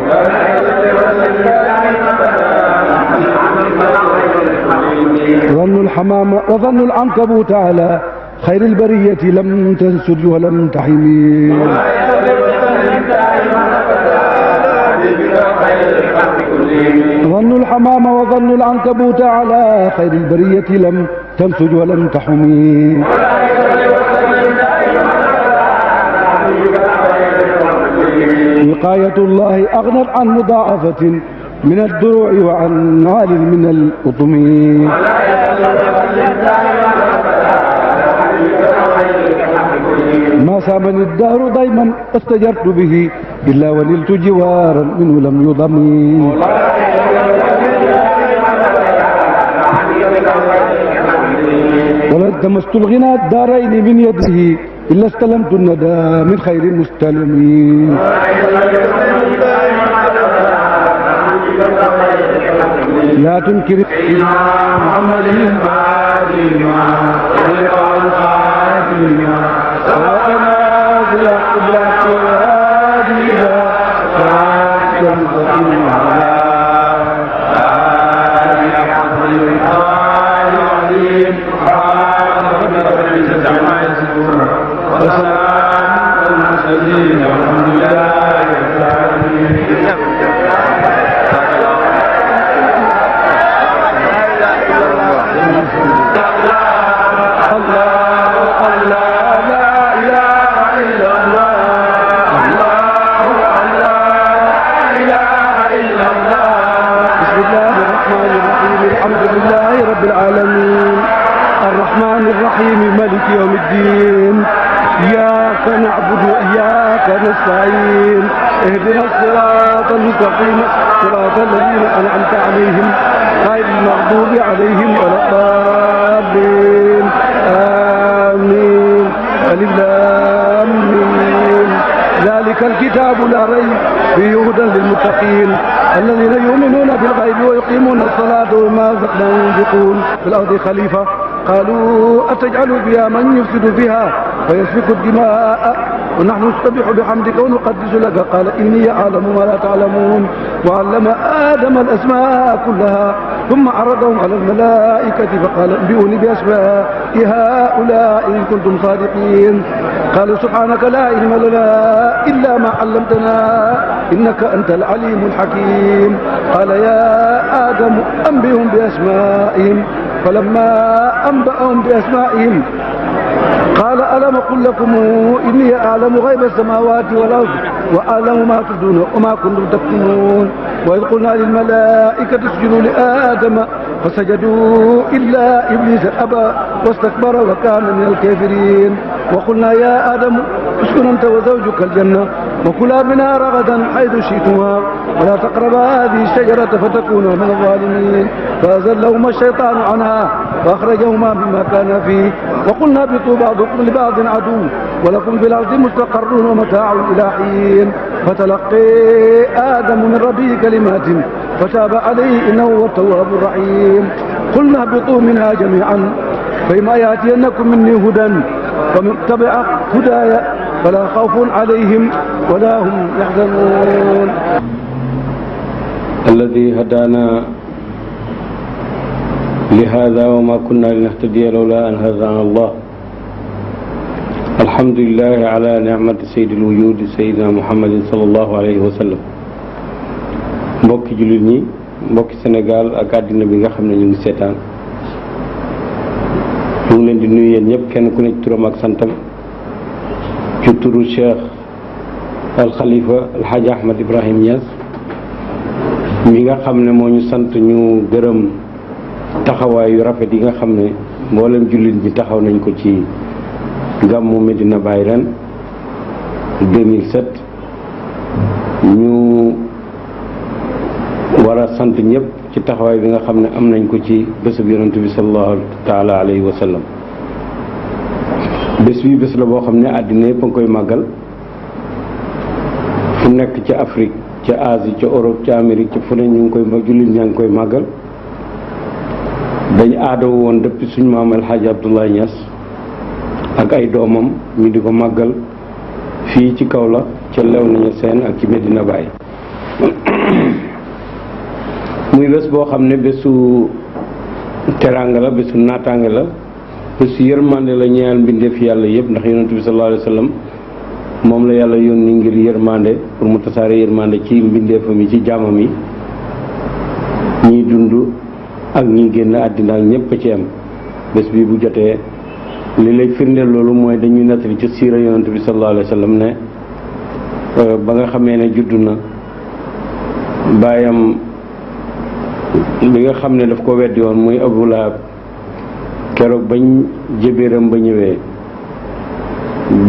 ظن الحمام وظن العنكبوت على خير البرية لم تنسج ولم تحمي ظن الحمام وظن العنكبوت على خير البرية لم تنسج ولم تحمي وقاية الله أغنت عن مضاعفة من الدروع وعن عال من الأطم ما سامني الدهر ضيما استجرت به إلا ونلت جوارا منه لم يضم ولا التمست الغنى الدارين من يده إلا استلمت الندى من خير المستلمين لا تنكر محمد الفاتمة سواءنا في القبلة والهادية الرحمن الرحيم مالك يوم الدين إياك نعبد وإياك نستعين اهدنا الصراط المستقيم صراط الذين أنعمت عليهم غير المغضوب عليهم ولا الضالين آمين ألف لام ميم ذلك الكتاب لا ريب فيه هدى للمتقين الذين يؤمنون بالغيب ويقيمون الصلاة وما رزقناهم ينفقون في الأرض خليفة قالوا أتجعل فيها من يفسد فيها ويسفك الدماء ونحن نسبح بحمدك ونقدس لك قال إني أعلم ما لا تعلمون وعلم آدم الأسماء كلها ثم عرضهم على الملائكة فقال انبئوني بأسماء هؤلاء إن كنتم صادقين قالوا سبحانك لا علم لنا إلا ما علمتنا إنك أنت العليم الحكيم قال يا آدم أنبئهم بأسمائهم فلما أنبأهم بأسمائهم قال ألم أقل لكم إني أعلم غيب السماوات والأرض وأعلم ما تبدون وما كنتم تكتمون وإذ قلنا للملائكة اسجدوا لآدم فسجدوا إلا إبليس أبى واستكبر وكان من الكافرين وقلنا يا آدم اسكن أنت وزوجك الجنة وكلا منها رغدا حيث شئتما ولا تقربا هذه الشجرة فتكونا من الظالمين فأزلهما الشيطان عنها فأخرجهما مما كان فيه وقلنا اهبطوا بعضكم لبعض عدو ولكم في الأرض مستقر ومتاع إلى حين فتلقي آدم من ربه كلمات فتاب عليه إنه هو التواب الرحيم قلنا اهبطوا منها جميعا فإما يأتينكم مني هدى فمن تبع هداي فلا خوف عليهم ولا هم يحزنون الذي هدانا لهذا وما كنا لنهتدي لولا أن هدانا الله الحمد لله على نعمة سيد الوجود سيدنا محمد صلى الله عليه وسلم mbokki jullit ñi mbokki Sénégal ak àddina bi nga xam ne ñu ngi seetaan ñu ngi leen di nuyu yéen ñëpp kenn ku ne ci turam ak santam ci turu Cheikh al Khalifa al Hadj Ahmed Ibrahim Niass mi nga xam ne moo ñu sant ñu gërëm taxawaay yu rafet yi nga xam ne mboolem jullit bi taxaw nañ ko ci gàmmu Medina Baye ren 2007 ñu war a sant ñëpp ci taxawaay bi nga xam ne am nañ ko ci bésub yonent bi sallallahu taala alayhi wa sallam bés bi bés la boo xam ne àddina yëpp a ngi koy màggal fu nekk ca Afrique ca Asie ca Europe ca Amérique ca fu ne ñu ngi koy jullit ñaa ngi koy màggal dañ aadaw woon depuis suñu maam El Hadj Abdoulaye Niass ak ay doomam ñu di ko màggal fii ci Kaolack ca Léona Niassène ak ci Medina Baye muy bés boo xam ne bésu teraanga la bésu naataange la bés yërmande la ñeel mbindeef yàlla yëpp, ndax yonent bi sallallahu alayhi wa sallam moom la yàlla yónni ngir yërmande, pour mu tasaare yërmande ci mbindeefam yi, ci jaamam yi, ñiy dund ak ñi génn àddina ak ñëpp ci am. bés bi bu jotee li lay firndeel loolu mooy dañuy nettali ci siira yonent bi sallallahu alayhi wa sallam ne ba nga xamee ne juddu na, baayam bi nga xam ne daf ko weddi woon muy Abu Lahab, keroog bañ jëbéeram ba ñëwee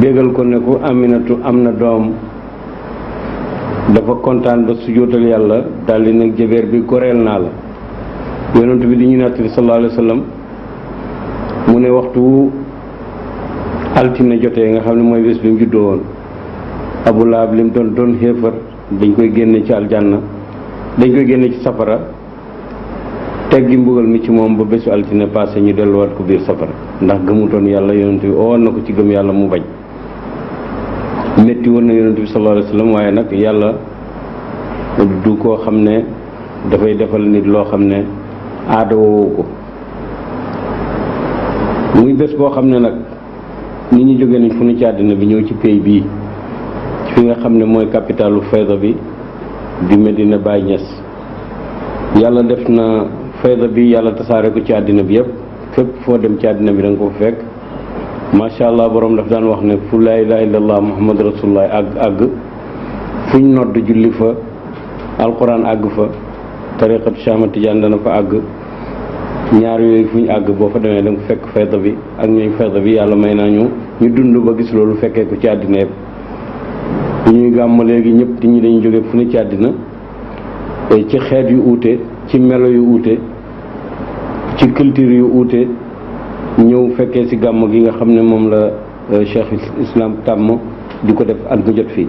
bégal ko ne ko Aminatu am na doom, dafa kontaan ba sujjóotal yàlla daldi nag jëbéer bi goreel naa la. yonent bi di ñu nettali sallallahu alayhi wa sallam mu ne waxtu altine jotee nga xam ne mooy bés bi mu juddoo woon, Abu Lahab lim doon xéefar dañ koy génne ci aljanna, dañ koy génne ci safara, teggi mbugal mi ci moom ba bésu altine passé ñu delluwaat ko biir safara ndax gëmutoon yàlla. yonent bi woon na ko ci gëm yàlla mu bañ. métti woon na yonent bi sallallahu alayhi wa sallam, waaye nag yàlla du koo xam ne dafay defal nit loo xam ne aada woowu ko. muy bés boo xam ne nag nit ñi jóge nañ fu nu ci àddina bi ñëw ci pays bii, fi nga xam ne mooy capitalu fayda bi di Medina Baye Niass. yàlla def na fayda bi yàlla tasaare ko ci àddina bi yëpp, fépp foo dem ci àddina bi da nga ko fekk. macha allah borom daf daan wax ne fu laa ilaha illallah muhammad rasulullah àgg fuñ nodd julli fa, alquran àgg fa, tariqatu Cheikh Ahmad Tidiane dana fa àgg. ñaar yooyu fu ñu àgg boo fa demee da nga fekk fayda bi ak ñooñ fayda bi. yàlla may naa ñu dund ba gis loolu, fekkee ko ci àddina yëpp. ñuy gàmm léegi ñëpp ñi dañuy jóge fu ne ci àddina, ci xeet yu uute, ci melo yu uute, ci culture yu uute, ñëw fekkee ci gàmm gi nga xam ne moom la cheikh islam tàmm di ko def at mu jot fii.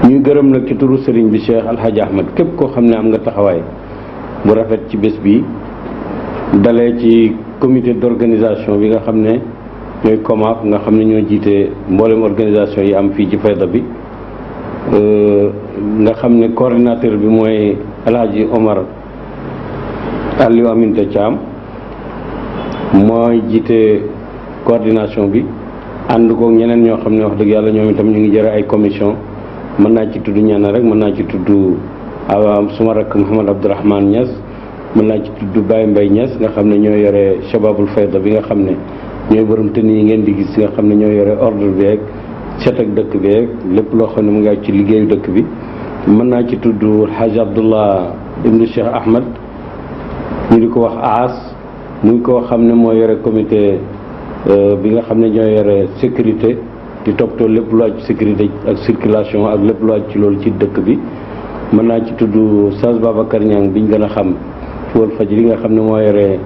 ñuy gërëm nag ci turu sëriñ bi Cheikh Alhaji Ahmad képp koo xam ne am nga taxawaay bu rafet ci bés bi, dalee ci comité d'organisation bi nga xam ne ñooy COMAF, nga xam ne ñoo jiite mboolem organisation yi am fii ci fayda bi, nga xam ne coordinateur bi mooy Alhaji Omar Aliou Aminta Thiam, mooy jiite coordination bi, ànd ko ñeneen ñoo xam ne wax dëgg yàlla ñoom itam ñu ngi jëre ay commission. mën naa ci tudd ñenn rek, mën naa ci tudd suma rakk Mouhamad Abdourahmane Niass, mën naa ci tudd Baye Mbaye Niass nga xam ne ñoo yore Shababul Fayda bi nga xam ne ñooy borom tën yi ngeen di gis, nga xam ne ñoo yore ordre bi ak set ak dëkk bi ak lépp loo xam ne mu ngi ci liggéeyu dëkk bi. mën naa ci tudd Hadj Abdullah ibnu Cheikh Ahmad, ñu di ko wax aas, muy koo xam ne moo yore comité bi nga xam ne ñoo yore sécurité, di toppatoo lépp lu ci sécurité ak circulation ak lépp lu ci loolu ci dëkk bi. mën naa ci tudd Saz Babacar Niang biñ gën a xam ci Walfadjri nga xam ne moo yore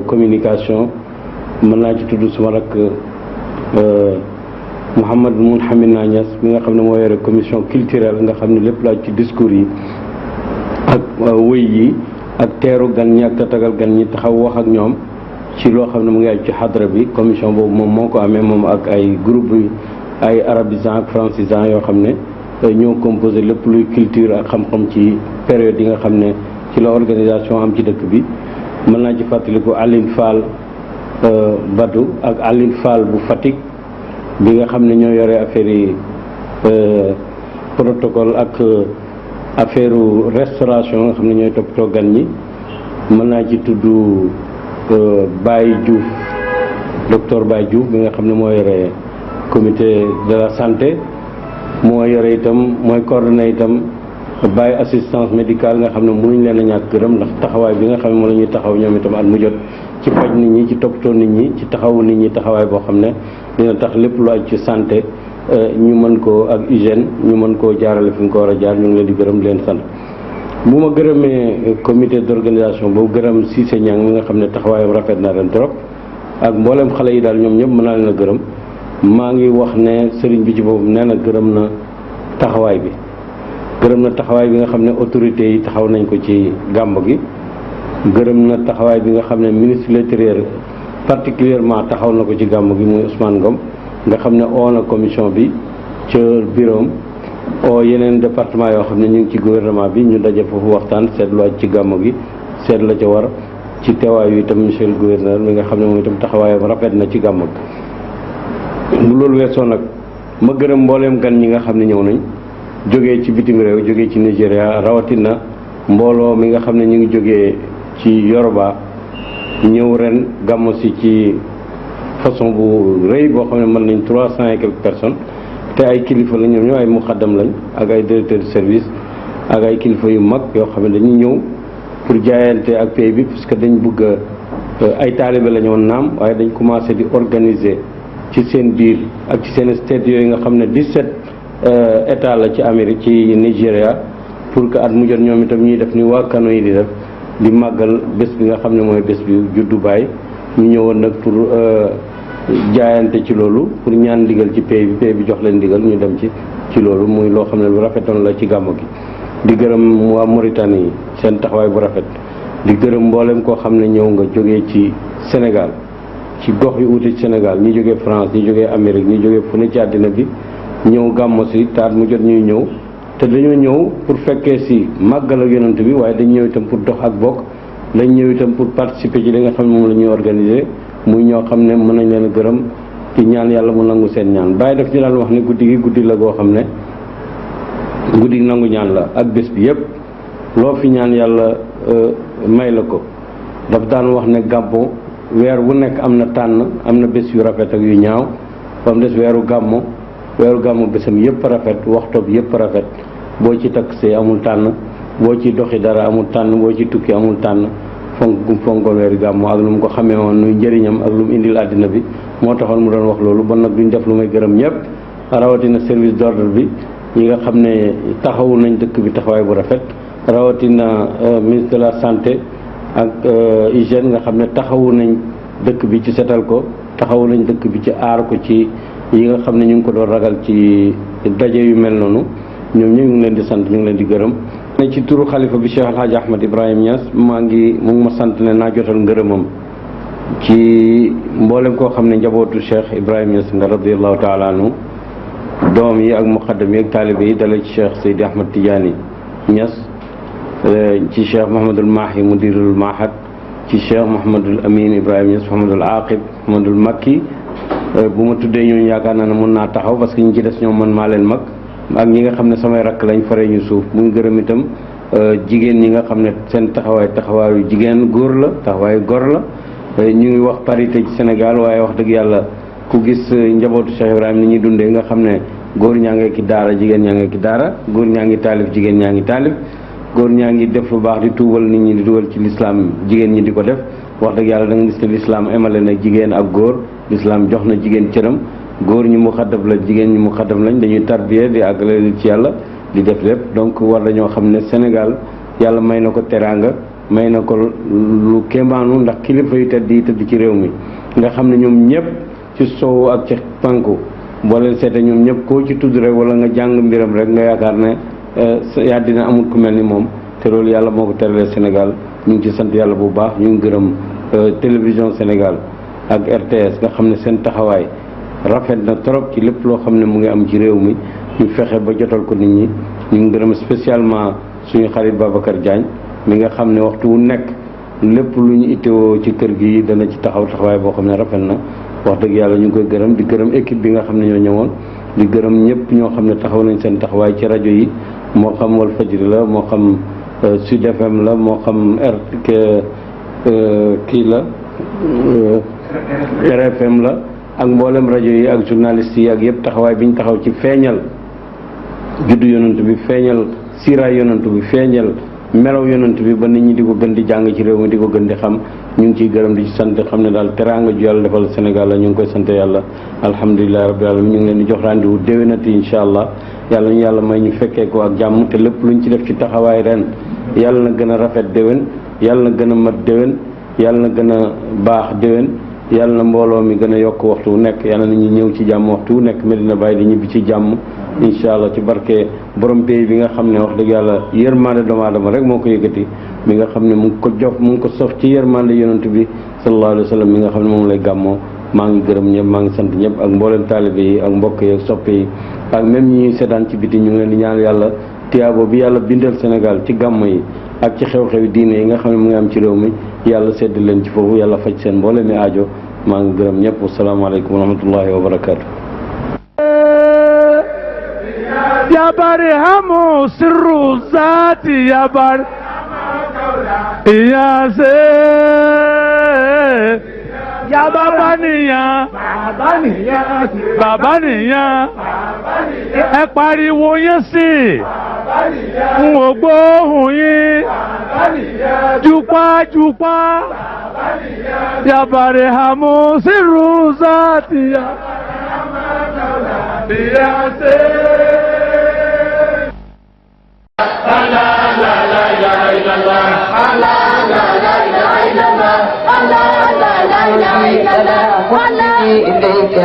communication. mën naa ci tudd suma rakk Mouhamad Mounhamid Niass bi nga xam ne moo yore commission culturelle, nga xam ne lépp lu ci discours yi ak wëy yi ak teeru gan ñi ak tatagal gan ñi, taxaw wax ak ñoom ci loo xam ne mu ngi aju ci xadra bi. commission boobu moom moo ko amee, moom ak ay groupe yi, ay arabisants ak francisants yoo xam ne ñoo composé lépp luy culture ak xam-xam ci période yi nga xam ne ci la organisation am ci dëkk bi. mën naa ci fàttaliku Aline Fall Badou ak Aline Fall bu Fatick bi nga xam ne ñoo yore affaire yi protocole ak affaire restauration, nga xam ne ñooy toppatoo gan ñi. mën naa ci tudd Baye Diouf, docteur Baye Diouf bi nga xam ne moo yore comité de la santé, moo yore itam mooy coordonné itam Baye assistance médicale, nga xam ne mënuñ leen a ñàkk gërëm ndax taxawaay bi nga xam ne moom la ñuy taxaw ñoom itam at mu jot ci faj nit ñi, ci toppatoo nit ñi, ci taxawu nit ñi, taxawaay boo xam ne dina tax lépp lu aju ci santé ñu mën koo ak hygiène ñu mën koo jaarale fi nga ko war a jaar. ñu ngi leen di gërëm di leen sant. bu ma gërëmee comité d'organisation boobu, gërëm Cissé Niang mi nga xam ne taxawaayam rafet na ren trop, ak mboolem xale yi daal ñoom ñëpp mën naa leen a gërëm. maa ngi wax ne sëriñ bi ci boobu nee na gërëm na taxawaay bi, gërëm na taxawaay bi nga xam ne autorités yi taxaw nañ ko ci gàmb gi. gërëm na taxawaay bi nga xam ne ministre de l'Intérieur particulièrement taxaw na ko ci gàmb gi, muy Ousmane Ngom, nga xam ne oo na commission bi ca bureau oo yeneen département yoo xam ne ñu ngi ci gouvernement bi, ñu daje foofu waxtaan seetlu ci gàmmu gi, seet la ca war ci teewaayu itam monsieur le gouverneur mi nga xam ne moom itam taxawaayam rafet na ci gàmm bu loolu weesoo nag ma gërëm mbooleem gan ñi nga xam ne ñëw nañ jógee ci bitim réew jógee ci Nigéria rawatina mbooloo mi nga xam ne ñu ngi jógee ci Yoruba ñëw ren gàmmu si ci façon bu rëy boo xam ne mën nañ 300 et quelques personnes te ay kilifa la ñoom ñoo ay muqaddam lañ ak ay directeur de service ak ay kilifa yu mag yoo xam ne dañuy ñëw pour jaayante ak pays bi parce que dañ bëgg ay taalibe la ñu woon naam waaye dañ commencé di organiser ci seen biir ak ci seen state yooyu nga xam ne 17 état la ci Amérique ci Nigéria pour que at mu jot ñoom itam ñuy def ni waa Kano yi di def di màggal bés bi nga xam ne mooy bés bi juddu baay ñu ñëwoon nag pour jaayante ci loolu pour ñaan ndigal ci pays bi jox leen ndigal ñu dem ci loolu muy loo xam ne lu rafetoon la ci gàmmu gi di gërëm waa Mauritanie yi seen taxawaay bu rafet di gërëm mboolem koo xam ne ñëw nga jógee ci Sénégal ci gox yu uute ci Sénégal ñi jógee France ñi jógee Amérique ñi jógee fu ne ci àddina bi ñëw gàmmu si taat mu jot ñuy ñëw te dañoo ñëw pour fekkee si màggal ak yonent bi waaye dañ ñëw itam pour dox ak bokk dañ ñëw itam pour participer ci li nga xam ne moom la ñuy organiser muy ñoo xam ne mën nañ leen a gërëm ci ñaan yàlla mu nangu seen ñaan bàyyi daf ñu daan wax ne guddi gi guddi la goo xam ne guddi nangu ñaan la ak bés bi yépp loo fi ñaan yàlla may la ko daf daan wax ne gàmmu weer wu nekk am na tànn am na bés yu rafet ak yu ñaaw ba mu des weeru gàmmu bésam yépp rafet waxtoob yépp rafet boo ci takk see amul tànn boo ci doxi dara amul tànn boo ci tukki amul tànn fonkoon weeru gàmmu ak lu mu ko xamee woon nuy njëriñam ak lu mu indil àddina bi moo taxoon mu doon wax loolu bon nag duñ def lu may gërëm ñëpp rawatina service d'ordre bi ñi nga xam ne taxawu nañ dëkk bi taxawaay bu rafet rawatina ministre de la santé ak hygiène nga xam ne taxawu nañ dëkk bi ci setal ko taxawu nañ dëkk bi ci aar ko ci yi nga xam ne ñu ngi ko doon ragal ci daje yu mel noonu ñoom ñu ngi leen di sant ñu ngi leen di gërëm ci turu xalifa bi Cheikh Alhaji Ahmad Ibrahim Niass mu ngi ma sant ne naa jotal ngërëmam ci mboolem koo xam ne njabootu Cheikh Ibrahim Niass nga radiyallahu taala anhu doom yi ak muqaddam yi ak taalibe yi dala ci Cheikh Seydi Ahmad Tidiane Niass ci Cheikh Mouhamadul Mahi mudirul Mahad ci Cheikh Mouhamadul Amin Ibrahim Niass Mouhamadul Aqib Mouhamadul Makki bu ma tuddee ñooñu yaakaar naa ne mën naa taxaw parce que ñi ci des ñoom man maa leen mag ak ñi nga xam ne samay rakk lañ faree ñu suuf mu ngi gërëm itam jigéen ñi nga xam ne seen taxawaayu jigéen góor la taxawaayu góor la ñu ngi wax parité ci Sénégal waaye wax dëgg yàlla ku gis njabootu Cheikh Ibrahima ni ñuy dundee nga xam ne góor ñaa ngi ki daara jigéen ñaa ngi ki daara góor ñaa ngi taalif jigéen ñaa ngi taalif góor ñaa ngi def lu baax di tuubal nit ñi di dugal ci lislaam jigéen ñi di ko def wax dëgg yàlla da nga gis ne lislaam emale na jigéen ak góor lislaam jox na jigéen cëram góor ñi mu xaddam la jigéen ñi mu xaddam lañ dañuy tarbiya di àggale ci yàlla di def lépp donc war dañoo xam ne Sénégal yàlla may na ko teraanga may na ko lu kéemaanu ndax kilifa yu tedd yi tëdd ci réew mi nga xam ne ñoom ñëpp ci sowu ak ci penku boo leen seete ñoom ñëpp koo ci tudd rek wala nga jàng mbiram rek nga yaakaar ne yaa dina amul ku mel ni moom te loolu yàlla moo ko teralee Sénégal ñu ngi ci sant yàlla bu baax ñu ngi gërëm télévision Sénégal ak RTS nga xam ne seen taxawaay rafet na trop ci lépp loo xam ne mu ngi am ci réew mi ñu fexe ba jotal ko nit ñi ñu ngi gërëm spécialement suñu xarit Babacar Diagne mi nga xam ne waxtu wu nekk lépp lu ñu itteewoo ci kër gi dana ci taxawaay boo xam ne rafet na wax dëgg yàlla ñu ngi koy gërëm di gërëm équipe bi nga xam ne ñoo ñëwoon di gërëm ñëpp ñoo xam ne taxaw nañ seen taxawaay ci rajo yi moo xam Walfadjri la moo xam Sud FM la moo xam kii la RFM la ak mboolem rajo yi ak journaliste yi ak yëpp taxawaay bi ñu taxaw ci feeñal juddu yonent bi feeñal siiraay yonent bi feeñal melaw yonent bi ba nit ñi di ko gën di jàng ci réew mi di ko gën di xam ñu ngi ciy gërëm di ci sant xam ne daal teraanga ju yàlla defal Sénégal la ñu ngi koy sant yàlla alhamdulilahi rabbil alamin ñu ngi leen di jox rendez-vous déwénati incha allah yàlla ñu yàlla may ñu fekkee ko ak jàmm te lépp luñ ci def ci taxawaay ren yàlla na gën a rafet déwén yàlla na gën a mat déwén yàlla na gën a baax déwén yàlla na mbooloo mi gën a yokk waxtu wu nekk yàlla na ñu ñëw ci jàmm waxtu wu nekk Medina Baye di ñibbi ci jàmm incha allah ci barke borom pays bi nga xam ne wax dëgg yàlla yërmande doomu aadama rek moo ko yëkkati mi nga xam ne mu ngi ko jox mu ngi ko sof ci yërmande yonent bi sallallahu alayhi wa sallam mi nga xam ne moom lay gàmmoo maa ngi gërëm ñëpp maa ngi sant ñëpp ak mboolem taalibe yi ak mbokk yi ak soppe yi ak même ñi ñuy seetaan ci biti ñu ngi leen di ñaan yàlla tiyaabo bi yàlla bindal Sénégal ci gàmm yi ak ci xew-xewi diine yi nga xam ne mu ngi am ci réew mi yàlla sedd leen ci foofu yàlla faj seen mboole mi aajo maa ngi gërëm ñëpp wasalaamaaleykum wa rahmatullahi wa barakaatu. يا برهم سر الذات يا بر يا سيد يا بابانيا بابانيا ẹ pariwo yẹn sí n ò gbóhùn yín jupájupá يا برهم سر الذات يا سيد إليك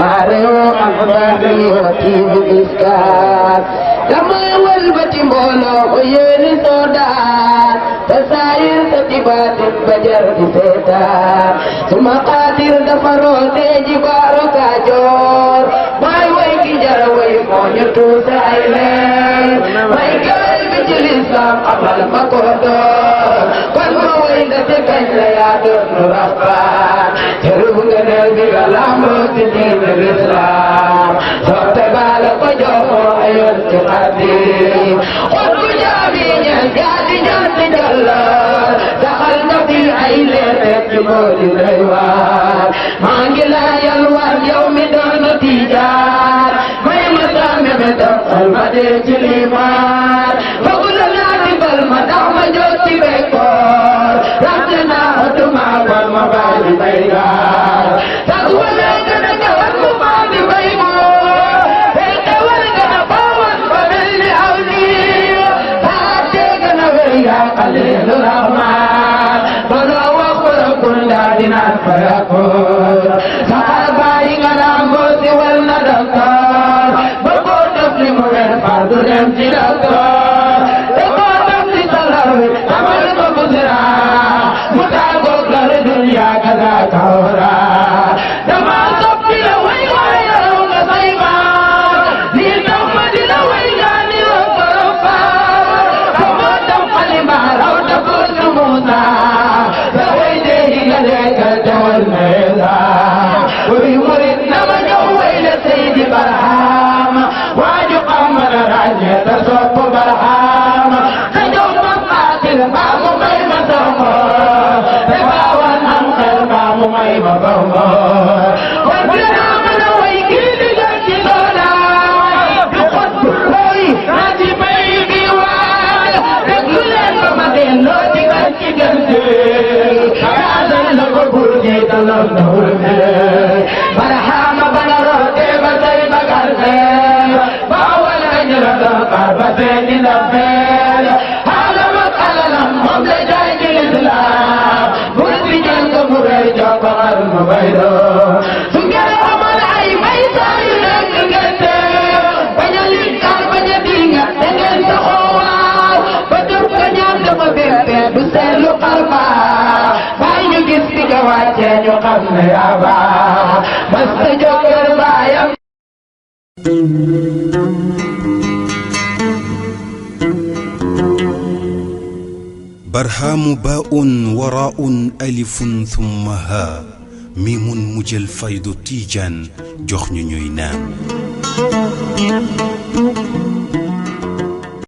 معروف أفضل وكيف إسكار كما والبتي مولو ويني سودان تساير تتبات بجر بسيطان ثم قادر دفرو تيجي بارو كاجور باي ويكي جروي مونيو توسا إلي ويكي ويكي الإسلام قبل مكودور كنو ويكي تكن ليادون رفان تروغ نبي غلامو تدين الإسلام صوت بالك وجوه أيون تقديم قلت جامعين جادي جادي جلال دخلت في عيلة تجمول الأيوان مانجلا يلوان يوم دون تيجار ما يمسام بدم المدينة الإيمان فقل الله بالمدام جوتي بيكور ربنا هدما والمبالي بيغار تقوى لكنا جوان مبالي بيغار تقوى لكنا باوان فبالي أولي فاتقنا ويا قليل الرحمن بلو وقر كل دادنا فيقول صحابي غلاموس والندكار بقول تسلم والفرد الامتلاكار تقول تسلم سلوي عمل ببزرا متعقب للدنيا كذا كورا دما صبتي لوي ويرون صيبا للدوم لوي جاني وقرفا فمدم قلبا لو تقول موسى لوي ديه لك الدول ميزا ويمرد نما جوي لسيد برهام واجو قمر راجع تصف برهام تجوم قاتل مامو ميمة دومو تباوان أنقل مامو ميمة دومو والبرهام لوي كيد جاكي دولا يقود بلوي ناجي بيبي وال تقلن بمدين لو تغنكي جنسي كازن لغو برجي تلم دورمي برهام بنروتي بسي بغرفي باول أجل دقار بسي نفيل هذا مقالنا مملي جاي الإسلام برسي جنك مري جنك غرم بيدو سنجل عمل عي ميسا يلك جنسي بجلين كار بجدينة تنين تخوار بدوك نيان دم بيبي بسيلو قلبا بايو جسي جواتين يقم يابا مستجوكر بايم برهام باء وراء ألف ثم ها ميم مجل فيض تيجان جخن نام